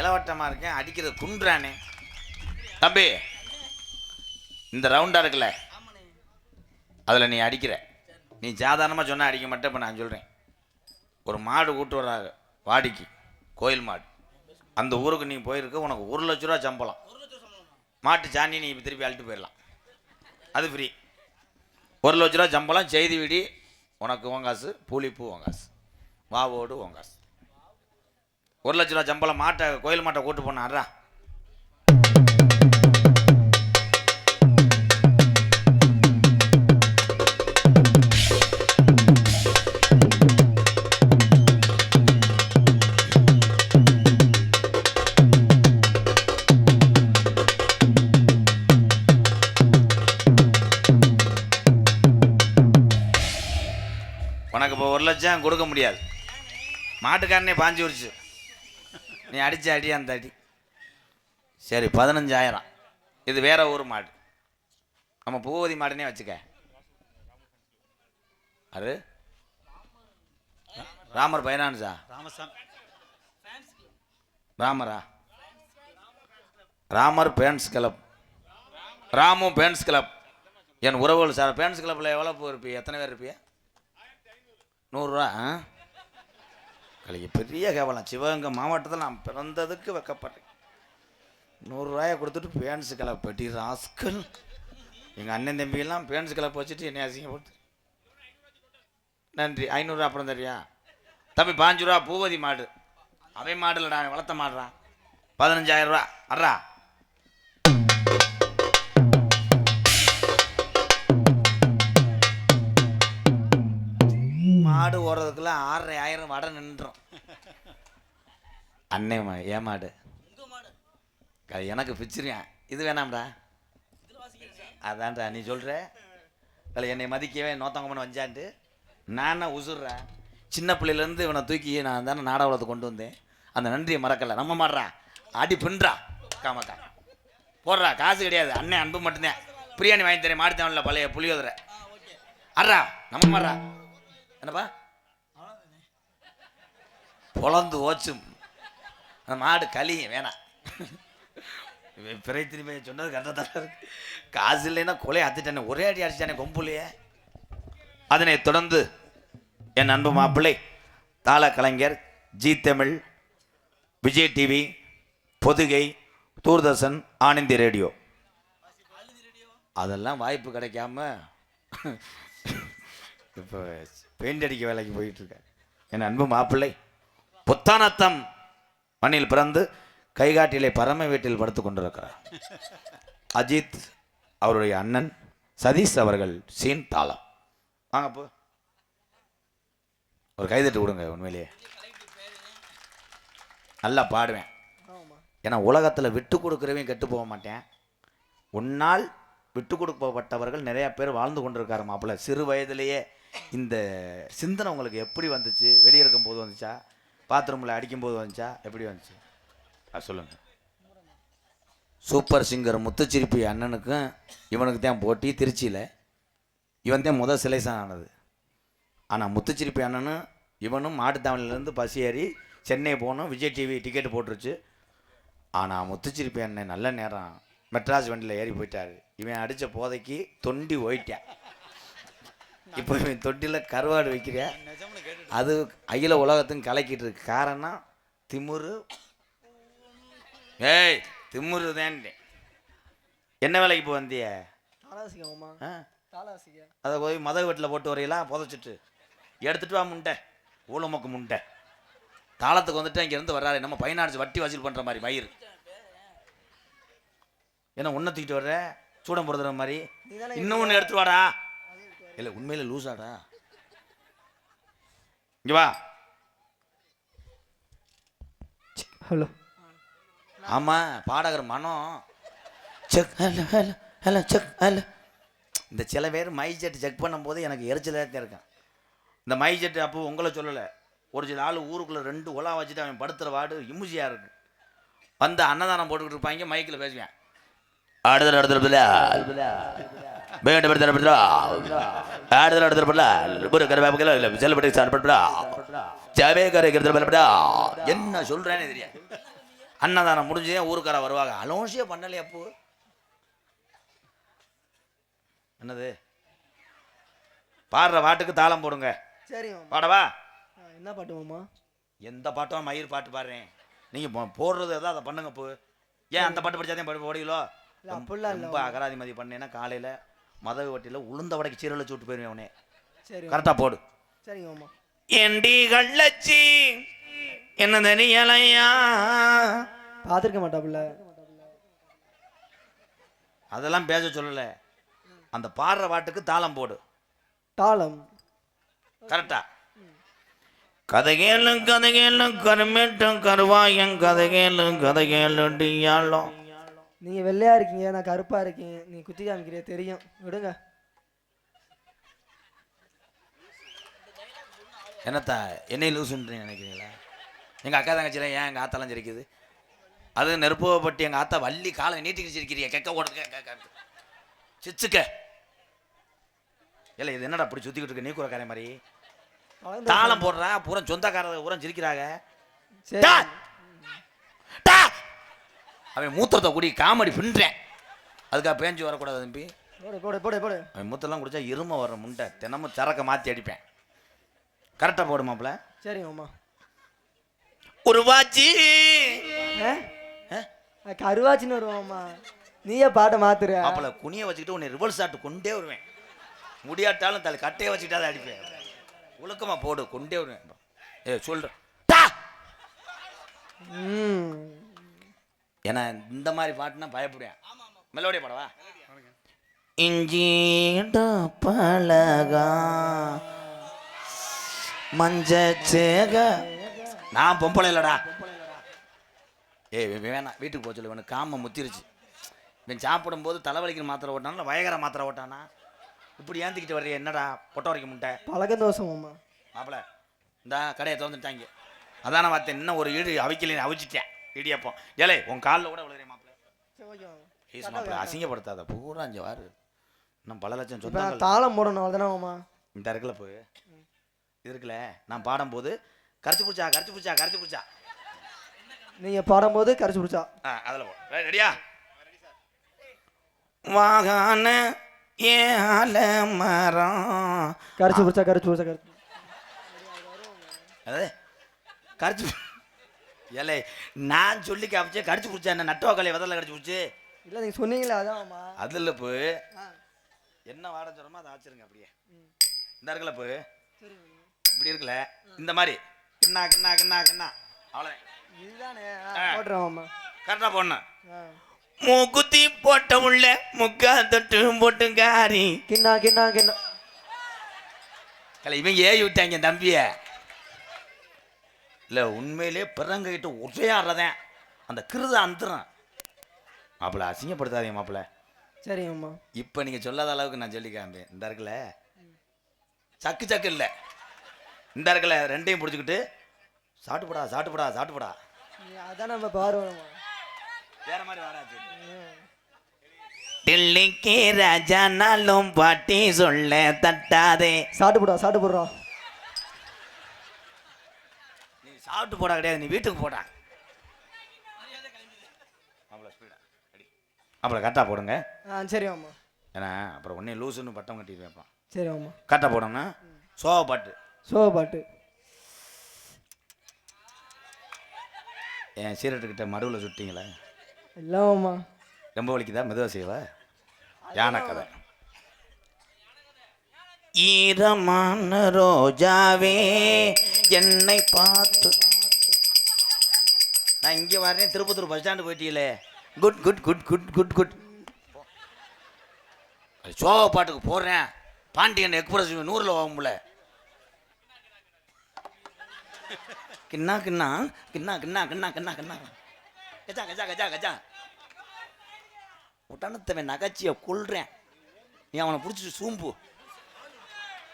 இளவட்டமாக இருக்கேன், அடிக்கிறது குன்றானே. தம்பி, இந்த ரவுண்டாக இருக்குல்ல, அதில் நீ அடிக்கிற. நீ சாதாரணமாக சொன்னால் அடிக்க மாட்டேன். இப்போ நான் சொல்கிறேன், ஒரு மாடு கூட்டு வர்றாங்க வாடிக்கு, கோயில் மாடு. அந்த ஊருக்கு நீ போயிருக்க, உனக்கு 1 லட்ச ரூபா சம்பளம். மாட்டு சாணி நீ திருப்பி அழிட்டு போயிடலாம், அது ஃப்ரீ. 1 லட்ச ரூபா சம்பளம், செய்தி விடி உனக்கு ஓங்காசு, பூலிப்பூ ஓங்காசு, வாவோடு ஓங்காசு. 1 லட்ச ரூபா சம்பளம். மாட்டை கோயில் மாட்டை கூட்டு போனாரா. உனக்கு இப்போ 1 லட்சம் கொடுக்க முடியாது. மாட்டுக்காரனே பாஞ்சு வருச்சு, நீ அடித்த அடி அந்த அடி. சரி, 15,000. இது வேற ஊர் மாடு, நம்ம பூவதி மாடுனே வச்சுக்க. அது ராமர் பைனான்ஸா? ராமரா? Ramar fans club, Ramu fans club. என் உறவுகள் சார். பேன்ஸ் கிளப்பில் எவ்வளோ இருப்பீங்க? எத்தனை பேர் இருப்பீங்க? 100 ரூபா. கலைக்கு பெரிய கேவலம். சிவகங்கை மாவட்டத்தில் நான் பிறந்ததுக்கு வைக்கப்பட்டேன். 100 ரூபாயை கொடுத்துட்டு பேன்ஸு கிளப் பெட்டி ராஸ்கல். எங்கள் அண்ணன் தம்பியெல்லாம் பேன்ஸு கிளப் வச்சுட்டு என்னை அசிங்கப்பட்டு. நன்றி. 500 ரூபா அப்புறம் தெரியா தம்பி. 5 ரூபா பூவதி மாடு. அவை மாடுலடா, வளர்த்த மாடுறா. 15,000 ரூபா. அட்ரா. மாடு ஓடுறதுக்குள்ள 6,500 வடை நின்றோம். அண்ணே ஏன் மாடு எனக்கு பிச்சிருக்கேன். இது வேணாம்டா. அதான்டா நீ சொல்கிற. என்னை மதிக்கவே நோத்தங்கம்மன் வஞ்சான்ட்டு நான் உசுர்றேன். சின்ன பிள்ளையிலேருந்து இவனை தூக்கி நான் தானே நாடகத்தை கொண்டு வந்தேன். அந்த நன்றியை மறக்கலை. நம்ம மாடுறா, அடி பின்றா, காமக்கா போடுறா. காசு கிடையாது, அண்ணன் அன்பு மட்டும்தான். பிரியாணி வாங்கி தரேன், மாடு தேவனில் பழைய புளியோதரை. அட்ரா, நம்ம மாடுறா. என்னப்பா பொழந்து ஓச்சும் அந்த மாடு கலியும் வேணாம். பிறை திரும்பி சொன்னது கரெக்டாக தான் இருக்கு. காசு இல்லைன்னா கொலையை அத்துட்டானே, ஒரே அடி அடிச்சிட்டானே கொம்புலையே. அதனை தொடர்ந்து என் அன்பு மாப்பிள்ளை தாள கலைஞர் ஜி தமிழ், விஜய் டிவி, பொதுகை, தூர்தர்ஷன், ஆனந்தி ரேடியோ, அதெல்லாம் வாய்ப்பு கிடைக்காம இப்போ பெயிண்ட் அடிக்க வேலைக்கு போயிட்டு இருக்க என் அன்பு மாப்பிள்ளை புத்தானத்தம் மண்ணில் பிறந்து கைகாட்டிலே பரம வீட்டில் படுத்து கொண்டிருக்கிறார் அஜித் அவருடைய அண்ணன் சதீஷ் அவர்கள் சீன் தாளம். வாங்க போ, ஒரு கைதட்டு கொடுங்க. உண்மையிலேயே நல்லா பாடுவேன். ஏன்னா உலகத்தில் விட்டு கொடுக்குறவன் கெட்டு போக மாட்டேன். உன்னால் விட்டு கொடுக்கப்பட்டவர்கள் நிறைய பேர் வாழ்ந்து கொண்டிருக்காரு மாப்பிள்ள. சிறு வயதிலேயே இந்த சிந்தனை உங்களுக்கு எப்படி வந்துச்சு? வெளியே இருக்கும்போது வந்துச்சா, பாத்ரூமில் அடிக்கும்போது வந்துச்சா, எப்படி வந்துச்சு அது சொல்லுங்க. சூப்பர் சிங்கர் முத்துச்சிரிப்பி அண்ணனுக்கும் இவனுக்கு தான் போட்டி. திருச்சியில் இவன் தான் முதல் செலெக்ஷன் ஆனது. ஆனால் முத்துச்சிரிப்பி அண்ணனும் இவனும் மாட்டுத்தாவணிலேருந்து பஸ் ஏறி சென்னை போகணும். விஜய் டிவி டிக்கெட்டு போட்டுருச்சு. ஆனால் முத்துச்சிரிப்பி அண்ணன் நல்ல நேரம் மெட்ராஸ் வண்டியில் ஏறி போயிட்டார். இவன் அடித்த போதைக்கு தொண்டி ஓயிட்டான். இப்போ இவன் தொண்டியில் கருவாடு வைக்கிற அது அகில உலகத்துக்கும் கலக்கிட்டு இருக்கு. காரணம் திமுரு. ஏய் திமுரு தான். என்ன வேலைக்கு இப்போ வந்திய? அதை போய் மத வீட்டில் போட்டு வரையிலா புதைச்சிட்டு எடுத்துட்டு வா முண்டை, ஊழமொக்கு முண்டை. தாளத்துக்கு வந்துட்டு இங்கேருந்து வர்றாரு. நம்ம பையனாடிச்சு வட்டி வசூல் பண்ணுற மாதிரி மயிர். ஏன்னா ஒன்றை தூக்கிட்டு வர்ற சூடம் போடுற மாதிரி. இன்னொன்று எடுத்துட்டு வாடா. இல்லை உண்மையில லூஸாடா. இங்கே வா. ஹலோ. ஆமாம், பாடகர் மனம் check. Hello hello hello check hello. இந்த சில பேர் மை செட் செக் பண்ணும்போது எனக்கு எரிச்சலாக தான் இருக்கேன். இந்த மை செட்டு அப்போ உங்களை சொல்லலை. ஒரு சில ஆள் ஊருக்குள்ளே 2 உலா வச்சுட்டு அவன் படுத்துகிற வாடு இம்முசியாக இருக்குது. வந்து அன்னதானம் போட்டுக்கிட்டு இருப்பாங்க. மைக்கில் பேசுவேன். அடுத்த இடத்துல என்ன சொல்றேன்னு தெரியாது. அன்னதானம் முடிஞ்சே ஊருக்கார வருவாங்க. அலோசியா பண்ணலையா அப்போ? என்னது பாடுற பாட்டுக்கு தாளம் போடுங்க. சரி பாடவா? என்ன பாட்டு மாமா? எந்த பாட்டும் மயிர் பாட்டு பாடுறேன். நீங்க போடுறது எதாவது அதை பண்ணுங்க. இப்போ ஏன் அந்த பாட்டு படிச்சாதே போடுவீங்களோ? ரொம்ப அகராதிமதி பண்ணேன்னா காலையில் மதகு வட்டியில் உளுந்த வடைக்கு சீரலை சூட்டு போயிருவேன் அவனே. சரி கரெக்டாக போடு. சரிங்க மாமா. என்டி கள்ளச்சி என்ன தெரியலையா? பார்த்துருக்க மாட்டாப்புல. அதெல்லாம் பேச சொல்லலை. அந்த பாடுற பாட்டுக்கு தாளம் போடு. தாளம் கரெக்டா? கதைகேளும் கதைகேளும் கருமேட்டும் கருவாயம் கதைகேளும் கதைகேளும் டியாலும். நீங்க வெள்ளையா இருக்கீங்க, நான் கருப்பா இருக்கேன். நீ குத்தி காமிக்கிறிய தெரியும், விடுங்க. என்னத்தா என்னை லூசுன்னு நினைக்கிறீங்களா? எங்கள் அக்கா தங்கச்சியில் ஏன் எங்கள் ஆத்தாலாம் சிரிக்குது? அது நெருப்புவப்பட்டு எங்கள் ஆத்தா வள்ளி காலை நீட்டிக்கிட்டு சிரிக்கிறிய கெக்க ஓடுது சிச்சுக்க. இல்லை இது என்னடா அப்படி சுற்றிக்கிட்டு இருக்க? நீ கூறக்கார மாதிரி தாளம் போடுறா. பூரா சொந்தக்காரங்க பூரா சிரிக்கிறாங்க. அவன் மூத்திரத்தை குடி காமெடி பின்றேன். அதுக்காக பேஞ்சு வரக்கூடாது தம்பி. அவன் மூத்தெல்லாம் குடிச்சா இரும வர முண்டை. தினமும் சரக்க மாற்றி அடிப்பேன். கரெக்டாக போடு மாப்பிள்ள. சரி மாமா. ஒரு வாட்சி கருவாச்சின்னு வருவாமா? நீயே பாட்டை மாத்துற மாப்பிள்ள. குனியை வச்சுக்கிட்டு உன்னை ரிவர்ஸ் ஆட்டு கொண்டே வருவேன். முடியாட்டாலும் தலை கட்டையை வச்சுக்கிட்டா தான் அடிப்பேன். ஒழுக்கமா போடு, கொண்டே வருவேன். சொல்றேன். ஏன்னா இந்த மாதிரி பாட்டுனா பயப்படுவேன். மெலோடியா பாடவா? இஞ்சி பழகா மஞ்சச்சேக. நான் பொம்பளை இல்லடா. வேணாம், வீட்டுக்கு போக சொல்லு. இவனுக்கு காம முத்திருச்சு. இவன் சாப்பிடும்போது தலைவலிக்கிற மாத்திரை ஓட்டானா வயகர மாத்திரை ஓட்டானா? இப்படி ஏந்திக்கிட்டு வர்றிய என்னடா பொட்டை வரைக்கும் முட்டை? பழக்கம் தோசை மாமா. மாப்பிள்ள இந்த கடையை திறந்துட்டாங்க. அதான பார்த்தேன். இன்னும் ஒரு ஈடு அவிக்கலைன்னு அவிச்சிட்டேன். இடியப்போம். ஏலே உன் காலில் கூட விழுகிறேன் மாப்பிள்ள. ப்ளீஸ் மாப்பிள்ள, அசிங்கப்படுத்தாத. பூரா அஞ்சு வாரு. இன்னும் பல லட்சம் சொந்தங்கள். தாளம் போடணும். அதுதானே மாமா? இந்த இருக்குல்ல போய் இது இருக்குல்ல. நான் பாடும்போது கரைச்சி பிடிச்சா நீங்கள் பாடும்போது கரைச்சி பிடிச்சா. அதில் போ. ரெடியா? வாகான ஏல மரம் கரைச்சி பிடிச்சா. அது கரைச்சி ஏலே நான் சொல்லி காமிச்சேன். கடிச்சு பிடிச்சா என்ன நட்டுவாக்காளி வதல கடிச்சு பிடிச்சி? இல்லை நீங்கள் சொன்னீங்களே அதான்மா. அதில் போய் என்ன வாட சொல்கிறோமோ அதை ஆச்சிருங்க. அப்படியே இந்த இருக்குல்ல போய் இப்படி இருக்குல்ல இந்த மாதிரி கிண்ணா கிண்ணா கிண்ணா கிண்ணா அவ்வளோதான். இதுதானே போட்டுருவாம்மா. கரெக்டாக போடணும். மூக்குத்தி போட்ட உள்ள முக்கா தொட்டு போட்டுங்காரி கிண்ணா கிண்ணா கிண்ணா. இவங்க ஏறி விட்டாங்க தம்பிய. இல்லை உண்மையிலே பிறங்கிட்டு உரையாடுறதேன் அந்த கிருத அந்துறேன். மாப்பிள்ள அசிங்கப்படுத்தாதீங்க மாப்பிள்ள. சரிங்கம்மா. இப்போ நீங்கள் சொல்லாத அளவுக்கு நான் சொல்லிக்காம இந்த இருக்குல்ல சக்கு இல்லை இந்த இருக்குல்ல ரெண்டையும் பிடிச்சிக்கிட்டு சாப்பிட்டுப்படா. அதான் நம்ம பாருவோம்மா. வேற மாதிரி வாடாச்சு. டில்லிக்கு ராஜானாலும் பாட்டி சொல்ல தட்டாதே. சாப்பிட்டு போடுறா. நீ சாப்பிட்டு போடா கிடையாது, நீ வீட்டுக்கு போடா. அப்புறம் கரெக்டாக போடுங்க. சரிம்மா. ஏன்னா அப்புறம் உடனே லூசுன்னு பட்டம் கட்டிட்டு வைப்பான். சரிம்மா. கரெக்டாக போடணும்னா சோக பாட்டு. என் சீரட்டுக்கிட்ட மடுவில் சுட்டிங்களே இல்லைம்மா. ரொம்ப வலிக்குதா? மெதுவாக செய்வா. யானை கதை. ஈரமான ரோஜாவே என்னை பார்த்து. நான் இங்கே வரேன், திருப்பத்தூர் பஸ் ஸ்டாண்டு போயிட்டீங்களே. குட் சோக பாட்டுக்கு போடுறேன். பாண்டியன் எக்ஸ்பிரஸ் 100ல் வாங்கும்ல. கிண்ணா கிண்ணா கிண்ணா கிண்ணா கிண்ணா கிண்ணா கிண்ணா கஜா கஜா கஜா கஜா உடனத்தவன் நகைச்சியை கொள்றேன். நீ அவனை பிடிச்சிட்டு சூம்பு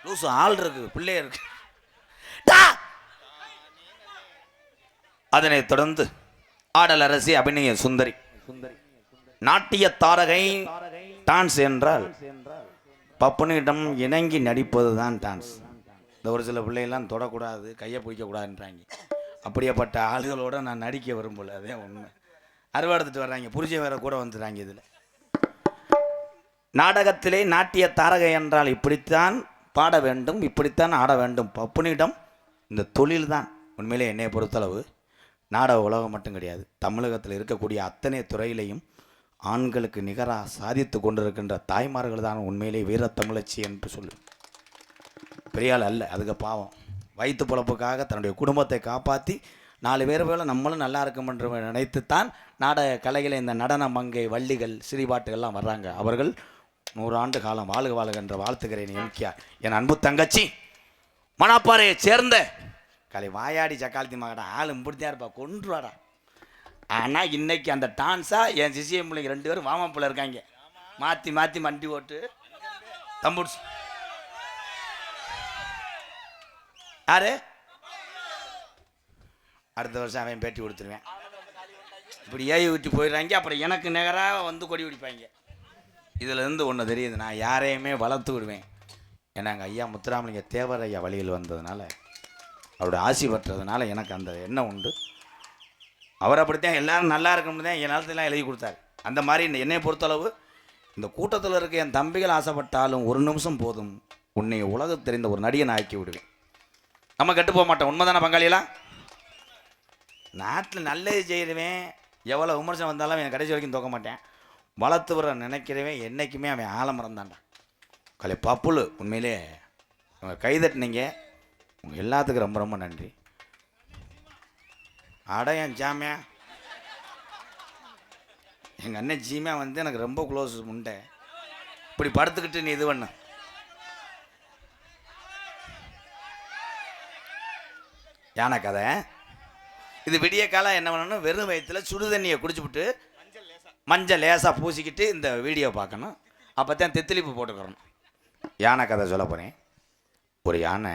லூசு. ஆள் இருக்கு, பிள்ளைய இருக்கு. அதனை தொடர்ந்து ஆடல் அரசி அபிநய சுந்தரி, நாட்டிய தாரகை. டான்ஸ் என்றால் பப்பனிடம் இணங்கி நடிப்பது தான் டான்ஸ். இந்த ஒரு சில பிள்ளைகள்லாம் தொடக்கூடாது, கையை பிடிக்கக்கூடாதுன்றாங்க. அப்படியேப்பட்ட ஆளுகளோடு நான் நடிக்க விரும்பல. அதே உண்மை. அறுவாடுத்துட்டு வர்றாங்க, புரிஞ்ச வேற கூட வந்துடுறாங்க. இதில் நாடகத்திலே நாட்டிய தாரகை என்றால் இப்படித்தான் பாட வேண்டும், இப்படித்தான் ஆட வேண்டும். பப்புனிடம் இந்த தொழில் தான் உண்மையிலே என்னை பொறுத்தளவு நாடக உலகம் மட்டும் கிடையாது, தமிழகத்தில் இருக்கக்கூடிய அத்தனை துறையிலையும் ஆண்களுக்கு நிகராக சாதித்து கொண்டிருக்கின்ற தாய்மார்கள் தான் உண்மையிலே வீரத்தமிழச்சி என்று சொல்லு. பெரியாள் அல்ல, அதுக்கு பாவம். வயிற்று பொழப்புக்காக தன்னுடைய குடும்பத்தை காப்பாற்றி 4 பேர் போல நம்மளும் நல்லா இருக்கும் என்று நினைத்துத்தான் நாடக கலைகளை இந்த நடன மங்கை வள்ளிகள் சிறிபாட்டுகள்லாம் வர்றாங்க. அவர்கள் 100 ஆண்டு காலம் வாழ்க என்ற வாழ்த்துக்கிறேன். எம்கேஆர் என் அன்பு தங்கச்சி மணப்பாறையை சேர்ந்த கலை வாயாடி சக்காலத்தி மகடா. ஆள் முடித்தியா இருப்பா, கொன்றுவாடா. ஆனால் இன்னைக்கு அந்த டான்ஸாக என் சிசிய பிள்ளைங்க 2 பேரும் வாமாப்பில் இருக்காங்க. மாற்றி மண்டி ஓட்டு தம்புடிச்சு. யாரு? அடுத்த வருஷம் அவன் பேட்டி கொடுத்துருவேன். இப்படி ஏவி விட்டு போயிடுறாங்க. அப்புறம் எனக்கு நிகராக வந்து கொடி பிடிப்பாங்க. இதிலேருந்து ஒன்று தெரியுது, நான் யாரையுமே வளர்த்து விடுவேன். ஏன்னா எங்கள் ஐயா முத்துராமலிங்க தேவர் ஐயா வழியில் வந்ததுனால, அவருடைய ஆசி பெற்றதுனால எனக்கு அந்த எண்ணம் உண்டு. அவர் அப்படித்தான் எல்லாரும் நல்லா இருக்கணும்னு தான் என் நேரத்திலாம் எழுதி கொடுத்தாரு. அந்த மாதிரி என்னை பொறுத்தளவு இந்த கூட்டத்தில் இருக்க என் தம்பிகள் ஆசைப்பட்டாலும் 1 நிமிஷம் போதும், உன்னை உலக தெரிந்த ஒரு நடிகனை ஆக்கி விடுவேன். நம்ம கெட்டு போக மாட்டோம். உண்மைதானே பங்காளியெல்லாம்? நாட்டில் நல்லது செய்கிறவன் எவ்வளோ விமர்சனம் வந்தாலும் என் கடைசி வரைக்கும் தோக்க மாட்டேன். வளர்த்து வர நினைக்கிறவன் என்றைக்குமே அவன் ஆலமரம் தான்டா. கலை பப்புலு உண்மையிலே உங்கள் கைதட்டினீங்க, உங்கள் எல்லாத்துக்கும் ரொம்ப ரொம்ப நன்றி. அடையன் ஜாமியா எங்கள் அண்ணன் ஜீமியா வந்து எனக்கு ரொம்ப க்ளோஸ் முண்டை. இப்படி படுத்துக்கிட்டு நீ இது பண்ண யானை கதை. இது விடிய காலம் என்ன பண்ணணும், வெறும் வயிற்றில் சுடு தண்ணியை குடிச்சுவிட்டு மஞ்சள் லேசாக பூசிக்கிட்டு இந்த வீடியோ பார்க்கணும். அப்போ தான் தெத்திலிப்பு போட்டுக்கிறணும். யானை கதை சொல்ல போகிறேன். ஒரு யானை,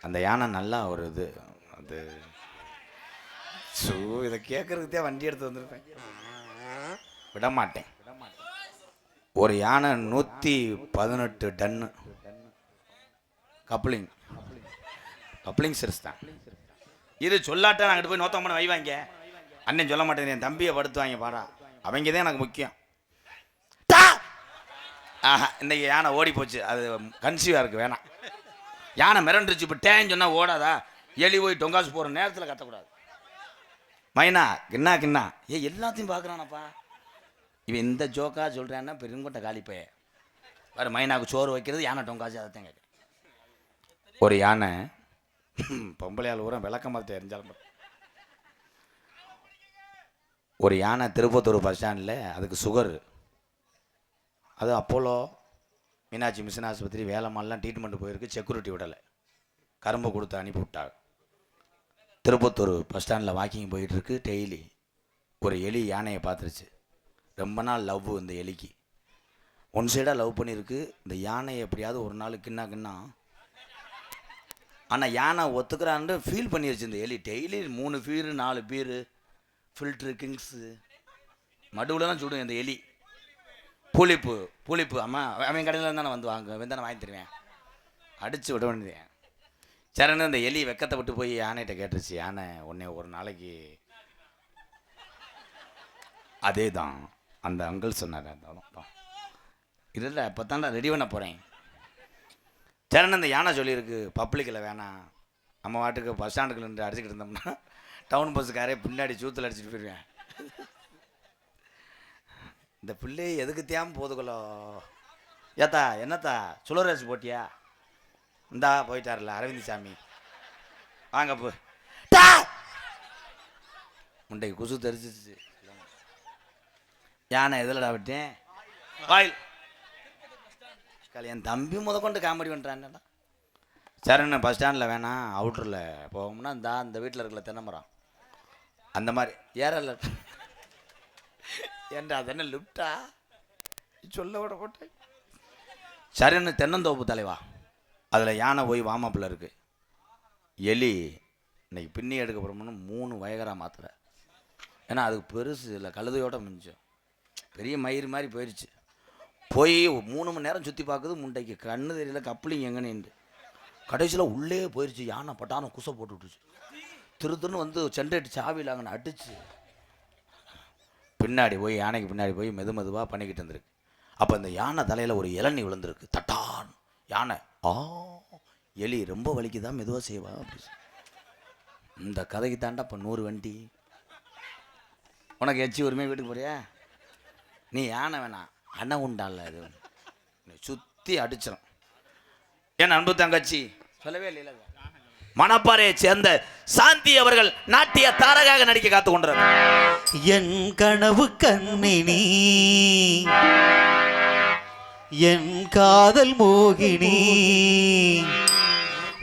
அந்த யானை நல்லா ஒரு இது அது இதை கேட்கறதுக்கே வண்டி எடுத்து வந்துருப்பேன், விட மாட்டேன். ஒரு யானை 118 டன்னு கப்ளிங் கப்ளிங் சிரிஸ் தான் இது. சொல்லாட்டா நாங்கள் போய் நோத்தம் பண்ண வைவாங்க. அண்ணன் சொல்ல மாட்டேன், என் தம்பியை படுத்துவாங்க பாடா, அவங்க தான் எனக்கு முக்கியம். ஆஹா, இன்னைக்கு யானை ஓடி போச்சு, அது கன்சீவாக இருக்குது, வேணாம். யானை மிரண்டுருச்சு, இப்போ டேன்னு சொன்னால் ஓடாதா? எலி போய் டொங்காசு போகிற நேரத்தில் கத்தக்கூடாது. மைனா கிண்ணா கிண்ணா எல்லாத்தையும் பார்க்குறானப்பா இவன். இந்த ஜோக்கா சொல்கிறான்னா பெருங்கொட்டை காலிப்பைய வேறு. மைனாவுக்கு சோறு வைக்கிறது, யானை டொங்காசு, அதை தான் கேட்க. ஒரு யானை பொம்பளையால் ஊரம் விளக்க மரத்தை எரிஞ்சாலும். ஒரு யானை திருப்பத்தூர் பஸ் ஸ்டாண்டில், அதுக்கு சுகரு. அது அப்போலோ மீனாட்சி மிஷன் ஆஸ்பத்திரி வேலைமாலாம் ட்ரீட்மெண்ட் போயிருக்கு. செக்யூரிட்டி விடலை, கரும்பு கொடுத்து அனுப்பி விட்டாங்க. திருப்பத்தூர் பஸ் ஸ்டாண்டில் வாக்கிங் போயிட்டுருக்கு. டெய்லி ஒரு எலி யானையை பார்த்துருச்சு. ரொம்ப நாள் லவ் இந்த எலிக்கு. ஒன் சைடாக லவ் பண்ணியிருக்கு. இந்த யானையை எப்படியாவது ஒரு நாள் கிண்ணா. ஆனால் யானை ஒத்துக்கிறான்னு ஃபீல் பண்ணிருச்சு இந்த எலி. Daily 3 beer 4 beer filter Kings மடுவில் தான் சுடும் இந்த எலி. புளிப்பு அம்மா அவன் கடையில் இருந்தானே வந்து தானே வாங்கி தருவேன், அடித்து விட வேண்டியது. சரின்னு இந்த எலி வெக்கத்தை விட்டு போய் யானைகிட்ட கேட்டுருச்சு. யானை உன்னை ஒரு நாளைக்கு அதே தான் அந்த அங்கிள் சொன்னார். இல்லை இப்போ தான் ரெடி பண்ண போகிறேன். சரின்னு இந்த யானை சொல்லியிருக்கு, பப்ளிக்கில் வேணாம், நம்ம வாட்டுக்கு பஸ் ஸ்டாண்டுக்கு நின்று அடிச்சுக்கிட்டு இருந்தோம்னா டவுன் பஸ்ஸுக்காரே பின்னாடி சூத்தில் அடிச்சுட்டு போயிடுவேன். இந்த பிள்ளை எதுக்கு தேம் போதுகளோ. ஏத்தா என்னத்தா சுழரேஸ் போட்டியா? இந்தா போயிட்டார்ல அரவிந்த் சாமி, வாங்க போ. முண்டைக்கு குசு தெரிச்சிச்சு. யானை எதிலடா விட்டேன் வாயில். என் தம்பி கொண்டு காமெடி பண்ணுறான்டா. சரிண்ணே பஸ் ஸ்டாண்டில் வேணாம், அவுட்டரில் போவோம்னா இந்த வீட்டில் இருக்கல தென்னை மரம் அந்த மாதிரி ஏறல. ஏன்டா அது என்ன லிஃப்டா சொல்ல விட போட்டேன். சரின்னு தென்னந்தோப்பு தலைவா, அதில் யானை போய் வாமாப்பில் இருக்குது. எலி இன்னைக்கு பின்னி எடுக்க போகிறோம்னு 3 வயகரா மாத்திரை. ஏன்னா அதுக்கு பெருசு இல்லை, கழுதையோட மிஞ்சம், பெரிய மயிறு மாதிரி போயிடுச்சு. போய் 3 மணி நேரம் சுற்றி பார்க்குது, முண்டைக்கு கண்ணு தெரியல, கப்ளிங் எங்கே நின்று. கடைசியில் உள்ளே போயிடுச்சு. யானை பட்டான குசை போட்டு விட்டுச்சு. திருன்னு வந்து சென்ட்ரேட்டு சாவியில் அங்கே அடிச்சு பின்னாடி போய் யானைக்கு பின்னாடி போய் மெதுவாக பண்ணிக்கிட்டு இருந்திருக்கு. அப்போ இந்த யானை தலையில் ஒரு இளநீ விழுந்திருக்கு. தட்டான் யானை எலி ரொம்ப வலிக்குதான் மெதுவாக செய்வா அப்படி. இந்த கதைக்கு தாண்டா இப்போ 100 வண்டி. உனக்கு எச்சி உரிமையாக வீட்டுக்கு போறியா? நீ யானை வேணாம், அணை உண்டால இது சுற்றி அடிச்சிடும். என் அன்பு தங்கச்சி சொல்லவே இல்லை. மணப்பாறையை சேர்ந்த சாந்தி அவர்கள் நாட்டிய தாரகாக நடிக்க காத்து கொண்டிருக்கிறார். என் கனவு கண்ணினி, என் காதல் மோகினி,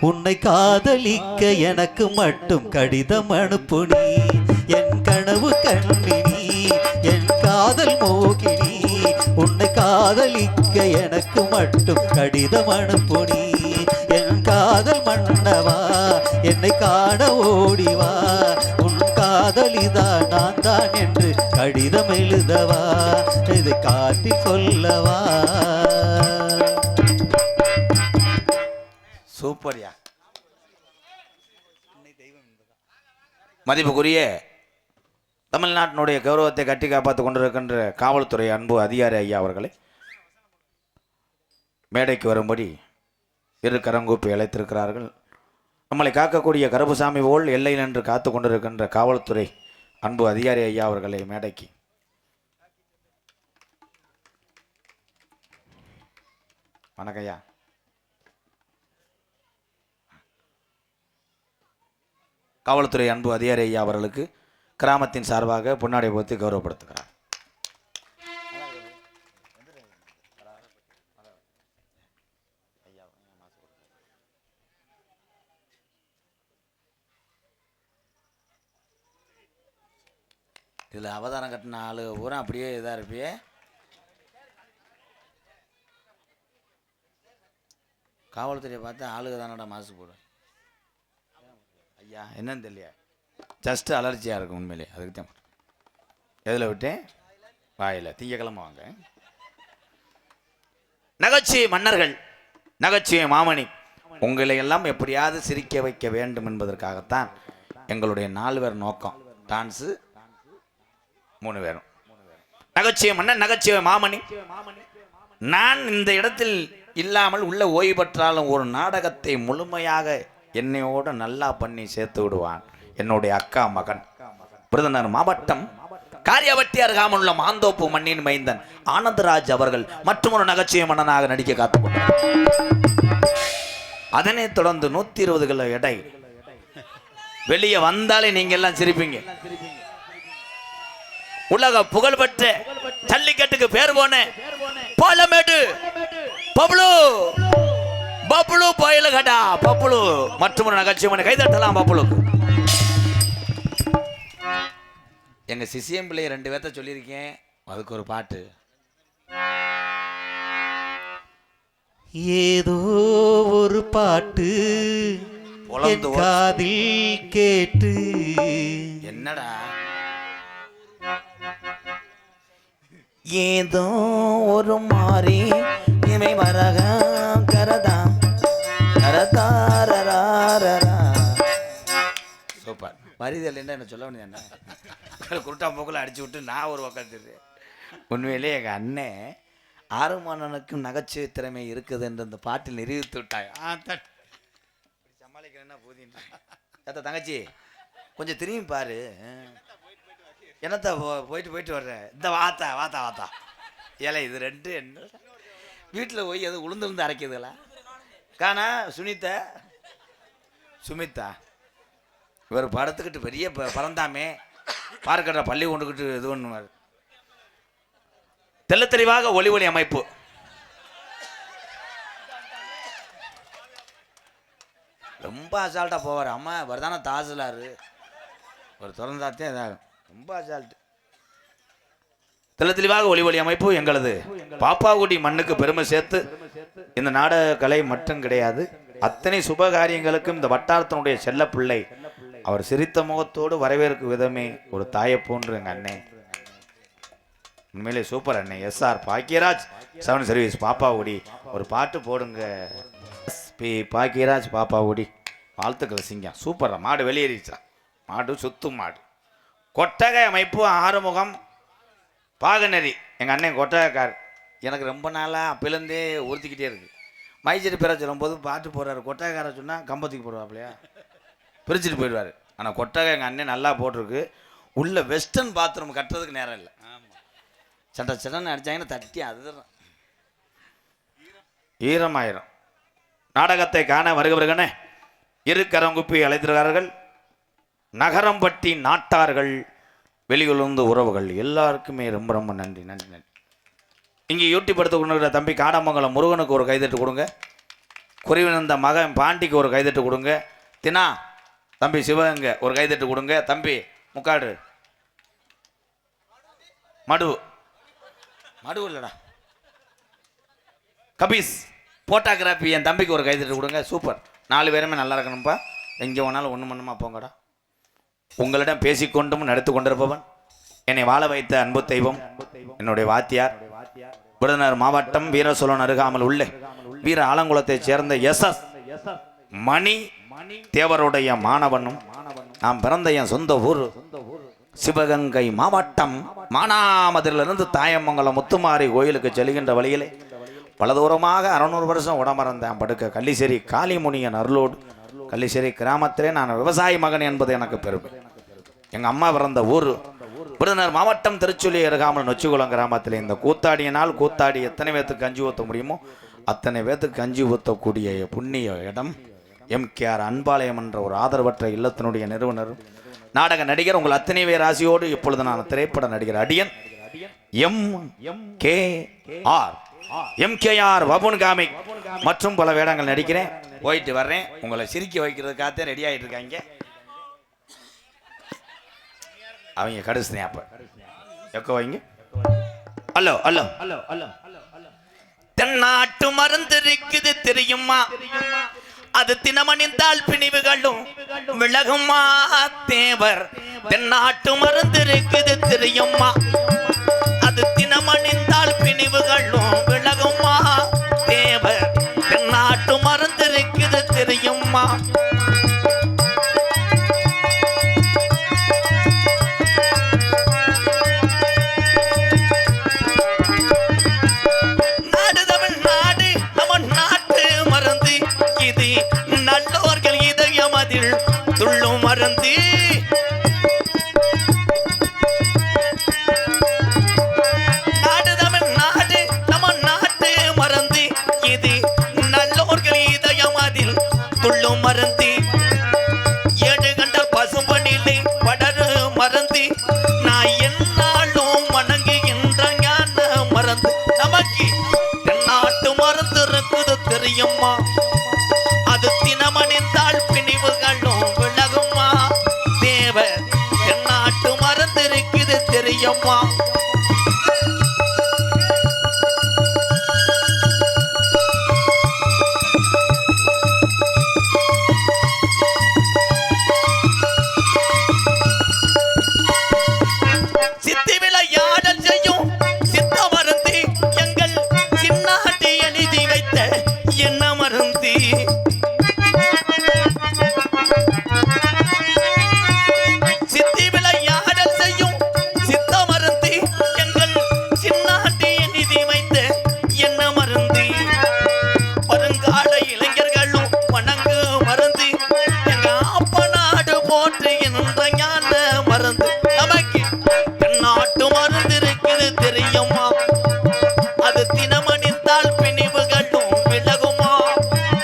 உன்னை காதலிக்க எனக்கு மட்டும் கடிதம் அனுப்புனி. என் கனவு கண்ணினி, என் காதல் மோகினி, உன்னை காதலிக்க எனக்கு மட்டும் கடிதம் அனுப்புனி. என் காதல் மன்னவா, என்னை காண ஓடிவா, உன் காதலிதான் நான் தான் என்று கடிதம் எழுதவா, இதை காட்டி சொல்லவா. சூப்பர்யா. மதிப்புக்குரிய தமிழ்நாட்டினுடைய கௌரவத்தை கட்டி காப்பாற்றிக் கொண்டிருக்கின்ற காவல்துறை அன்பு அதிகாரி ஐயா அவர்களை மேடைக்கு வரும்படி 2 கரங்கூப்பி அழைத்திருக்கிறார்கள். நம்மளை காக்கக்கூடிய கருப்புசாமி போல் எல்லையில் நின்று காத்து கொண்டிருக்கின்ற காவல்துறை அன்பு அதிகாரி ஐயா அவர்களை மேடைக்கு. வணக்கம் ஐயா. காவல்துறை அன்பு அதிகாரி ஐயா அவர்களுக்கு கிராமத்தின் சார்பாக பொன்னாடை போர்த்தி கௌரவப்படுத்துகிறார். இதில் அவதாரம் கட்டின ஆளு பூரா அப்படியே இதாக இருப்பியே. காவல்துறையை பார்த்து ஆளுக தானடா மாசு போடும். ஐயா என்னன்னு தெரியல, ஜஸ்ட்டு அலர்ஜியாக இருக்கும் உண்மையிலே. அதுக்கு தான் எதில் விட்டேன் வாயில். திங்கக்கிழமை வாங்க. நகைச்சுவை மன்னர்கள், நகைச்சுவை மாமணி உங்களை எல்லாம் எப்படியாவது சிரிக்க வைக்க வேண்டும் என்பதற்காகத்தான் எங்களுடைய 4 பேர் நோக்கம். டான்ஸு 3 பேரும், நகைச்சுவை மன்னன், நகைச்சுவை மாமணி. நான் இந்த இடத்தில் இல்லாமல் உள்ள ஓய்வு பெற்றாலும் ஒரு நாடகத்தை முழுமையாக என்னையோட நல்லா பண்ணி சேர்த்து விடுவான் என்னுடைய அக்கா மகன். விருதுநகர் மாவட்டம் காரியவட்டி அருகாமல் உள்ள மாந்தோப்பு மண்ணின் மைந்தன் ஆனந்தராஜ் அவர்கள் மற்றொரு நகைச்சுவை மன்னனாக நடிக்க காத்துக்கொண்டார். அதனைத் தொடர்ந்து 120 கிலோ எடை வெளியே வந்தாலே நீங்க எல்லாம் சிரிப்பீங்க. உலக புகழ்பெற்ற ஜல்லிக்கட்டுக்கு பேர் போன பாலமேடு பப்ளு பப்ளு பயலுகடா பப்ளு மற்றொரு நகைச்சுவை கைதட்டலாம் பப்ளுக்கு. எங்க சிசியம் பிள்ளைய 2 பேர்த்த சொல்லியிருக்கேன், அதுக்கு ஒரு பாட்டு. ஏதோ ஒரு பாட்டு என் காதில் கேட்டு. என்னடா ஏதோ ஒரு மாறி இமை வரக கரதா கரதாரரா. சூப்பர். மரிதல் என்ன சொல்ல வேண்டியது என்ன? குருட்டா போக்கில் அடிச்சு விட்டு நான் ஒரு உக்காந்துரு. உண்மையிலே எங்கள் அண்ணன் ஆறுமானனுக்கும் நகைச்சுவை திறமை இருக்குது என்று அந்த பாட்டில் நிரூபித்து விட்டாய். சமாளிக்கிறேன்னா போதின் தங்கச்சி கொஞ்சம் திரும்பி பாரு. என்னத்தா போயிட்டு வர்றேன். இந்த வாத்தா வாத்தா வாத்தா ஏல இது 2 என்ன வீட்டில் போய் எது உளுந்து அரைக்குதுல காணா சுமித்தா இவர் படத்துக்கிட்டு பெரிய பறந்தாமே பார்க்கற பள்ளி கொண்டுக்கிட்டு இது பண்ணுவார். தெல்ல தெளிவாக ஒளி அமைப்பு. ரொம்ப அசால்ட்டா போவார். அம்மா வரதான தாசிலாரு ஒரு திறந்தாத்தே இதாகும். ரொம்ப அசால்ட்டு. தெல்ல தெளிவாக ஒளி அமைப்பு எங்களது பாப்பாக்குடி மண்ணுக்கு பெருமை சேர்த்து இந்த நாடக கலை மட்டும் கிடையாது, அத்தனை சுப காரியங்களுக்கும் இந்த வட்டாரத்தினுடைய செல்ல பிள்ளை அவர் சிரித்த முகத்தோடு வரவேற்கும் விதமே ஒரு தாயை போன்று எங்கள் அண்ணே. உண்மையிலே சூப்பர் அண்ணே. SR பாக்கியராஜ் 7 சர்வீஸ் பாப்பாவுடி ஒரு பாட்டு போடுங்க. பாக்கியராஜ் பாப்பாவுடி வாழ்த்துக்கள் சிங்கம். சூப்பர். மாடு வெளியேறிச்சா? மாடு சுத்தும் மாடு. கொட்டகை அமைப்பு ஆறுமுகம் பாகநெறி எங்கள் அண்ணன் கொட்டகைக்கார். எனக்கு ரொம்ப நாளாக அப்பிலேருந்தே உறுத்திக்கிட்டே இருக்கு. மைச்சேரி பேர சொல்லும்போது பாட்டு போடுறாரு. கொட்டகைக்கார சொன்னால் கம்பத்துக்கு போடுவாப்லையா பிரிச்சுட்டு போயிடுவார். ஆனால் கொட்டகை எங்கள் அண்ணன் நல்லா போட்டிருக்கு. உள்ள வெஸ்டர்ன் பாத்ரூம் கட்டுறதுக்கு நேரம் இல்லை. சட்டை சட்டன்னு அடித்தாங்கன்னா தட்டி அதுதான் ஈரமாயிரம். நாடகத்தை காண வருகிறவர்களே இரு கரங்குப்பி அழைத்திருக்கிறார்கள். நகரம்பட்டி நாட்டார்கள், வெளியுலர்ந்து உறவுகள் எல்லாருக்குமே ரொம்ப ரொம்ப நன்றி நன்றி நன்றி. இங்கே யூடியூப் எடுத்து கொண்டு தம்பி காடமங்கலம் முருகனுக்கு ஒரு கைதட்டு கொடுங்க. குறைவினந்த மகன் பாண்டிக்கு ஒரு கைதட்டு கொடுங்க. தினா தம்பி சிவகங்க ஒரு கைதட்டு கொடுங்க. தம்பி முக்காடு மடு இல்லடா கபீஸ் போட்டோகிராஃபி என் தம்பிக்கு ஒரு கைதட்டு கொடுங்க. சூப்பர். 4 பேருமே நல்லா இருக்கணும்ப்பா. எங்கே வேணாலும் ஒன்று மண்ணுமா போங்கடா. உங்களிடம் பேசிக்கொண்டும் நடத்து கொண்டிருப்பவன் என்னை வாழ வைத்த அன்பு தெய்வம் என்னுடைய வாத்தியார், விருதுநகர் மாவட்டம் வீரசோழன் அருகாமல் உள்ள வீர ஆலங்குளத்தைச் சேர்ந்த SS மணி தேவருடைய மாணவனும். நாம் பிறந்த என் சொந்த ஊர் சிவகங்கை மாவட்டம் மானாமதிலிருந்து தாயமங்கலம் முத்துமாரி கோயிலுக்கு செல்கின்ற வழியிலே பலதூரமாக 600 வருஷம் உடம்பறந்தேன் படுக்க கள்ளிசேரி காளிமுனியன் அருளோடு கள்ளிசேரி கிராமத்திலே நான் விவசாயி மகன் என்பது எனக்கு பெருமை. எங்கள் அம்மா பிறந்த ஊர் விருதுநகர் மாவட்டம் திருச்சுழி அருகாமல் நொச்சிக்குளம் கிராமத்தில். இந்த கூத்தாடியினால் கூத்தாடி எத்தனை பேத்துக்கு கஞ்சி ஊற்ற முடியுமோ அத்தனை பேத்துக்கு கஞ்சி ஊற்றக்கூடிய புண்ணிய இடம் MKR அன்பாலயம் என்ற ஒரு ஆதரவற்ற இல்லத்தினுடைய நிறுவனர் நாடக நடிகர். உங்கள் அத்தனை பேர் ராசியோடு இப்பொழுது நான் திரைப்பட நடிகர் அடியன் MKR வபுன் காமிக் மற்றும் பல வேடங்கள் நடிக்கிறேன். போயிட்டு வர்றேன். உங்களை சிரிக்க வைக்கிறதுக்காக ரெடி ஆகிட்டு இருக்காங்க. அவங்க கடைசி அப்ப எக்க வைங்க. ஹலோ ஹலோ தென்னாட்டு மருந்து இருக்குது தெரியுமா? அது தினமணிந்தால் பிணிவுகளும் விலகுமா தேவர். தென்னாட்டு மருந்து இருக்குது தெரியுமா? அது தினமணிந்தால் பிணிவுகளும் விலகுமா தேவர். தென்னாட்டு மருந்து இருக்குது தெரியுமா? நாடு தமிழ் நாடு நம்ம நாட்டு மறந்து இது நல்லோர்கள் இதயம் அதில் துள்ளும் மறந்து நாடு தமிழ் நாடு நம்ம நாட்டு மறந்து இது நல்லோர்கள் இதயம் அதில் துள்ளும் மறந்து ஏடு கண்ட பசும்பனிலே படரு மறந்து நான் என்னாலும் வணங்குகின்ற ஞான மறந்து நமக்கு தென்னாட்டு மருந்து இருக்குது தெரியுமா? அது தினமணிந்தால் பிணிவுகளும் விலகுமா? தேவ தென்னாட்டு மருந்து இருக்குது தெரியுமா? சித்தி விளையாடல் செய்யும் சித்த மருந்து எங்கள் சின்னாட்டி எழுதி வைத்த என்ன மருந்து சித்தி விளையாடல் செய்யும் சித்த மருந்து எங்கள் சின்னாட்டி எழுதி வைத்த என்ன மருந்து வருங்கால இளைஞர்களும் வணங்கு மருந்து எங்க அப்ப நாடு போற்று என்ற ஞான மருந்து நமக்கு தென்னாட்டு மருந்து இருக்குது தெரியுமா? அது தினமணிந்தால் பிணிவுகளும் விலகுமா?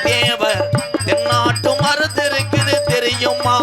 தேவர் தென்னாட்டு மருந்து இருக்குது தெரியுமா?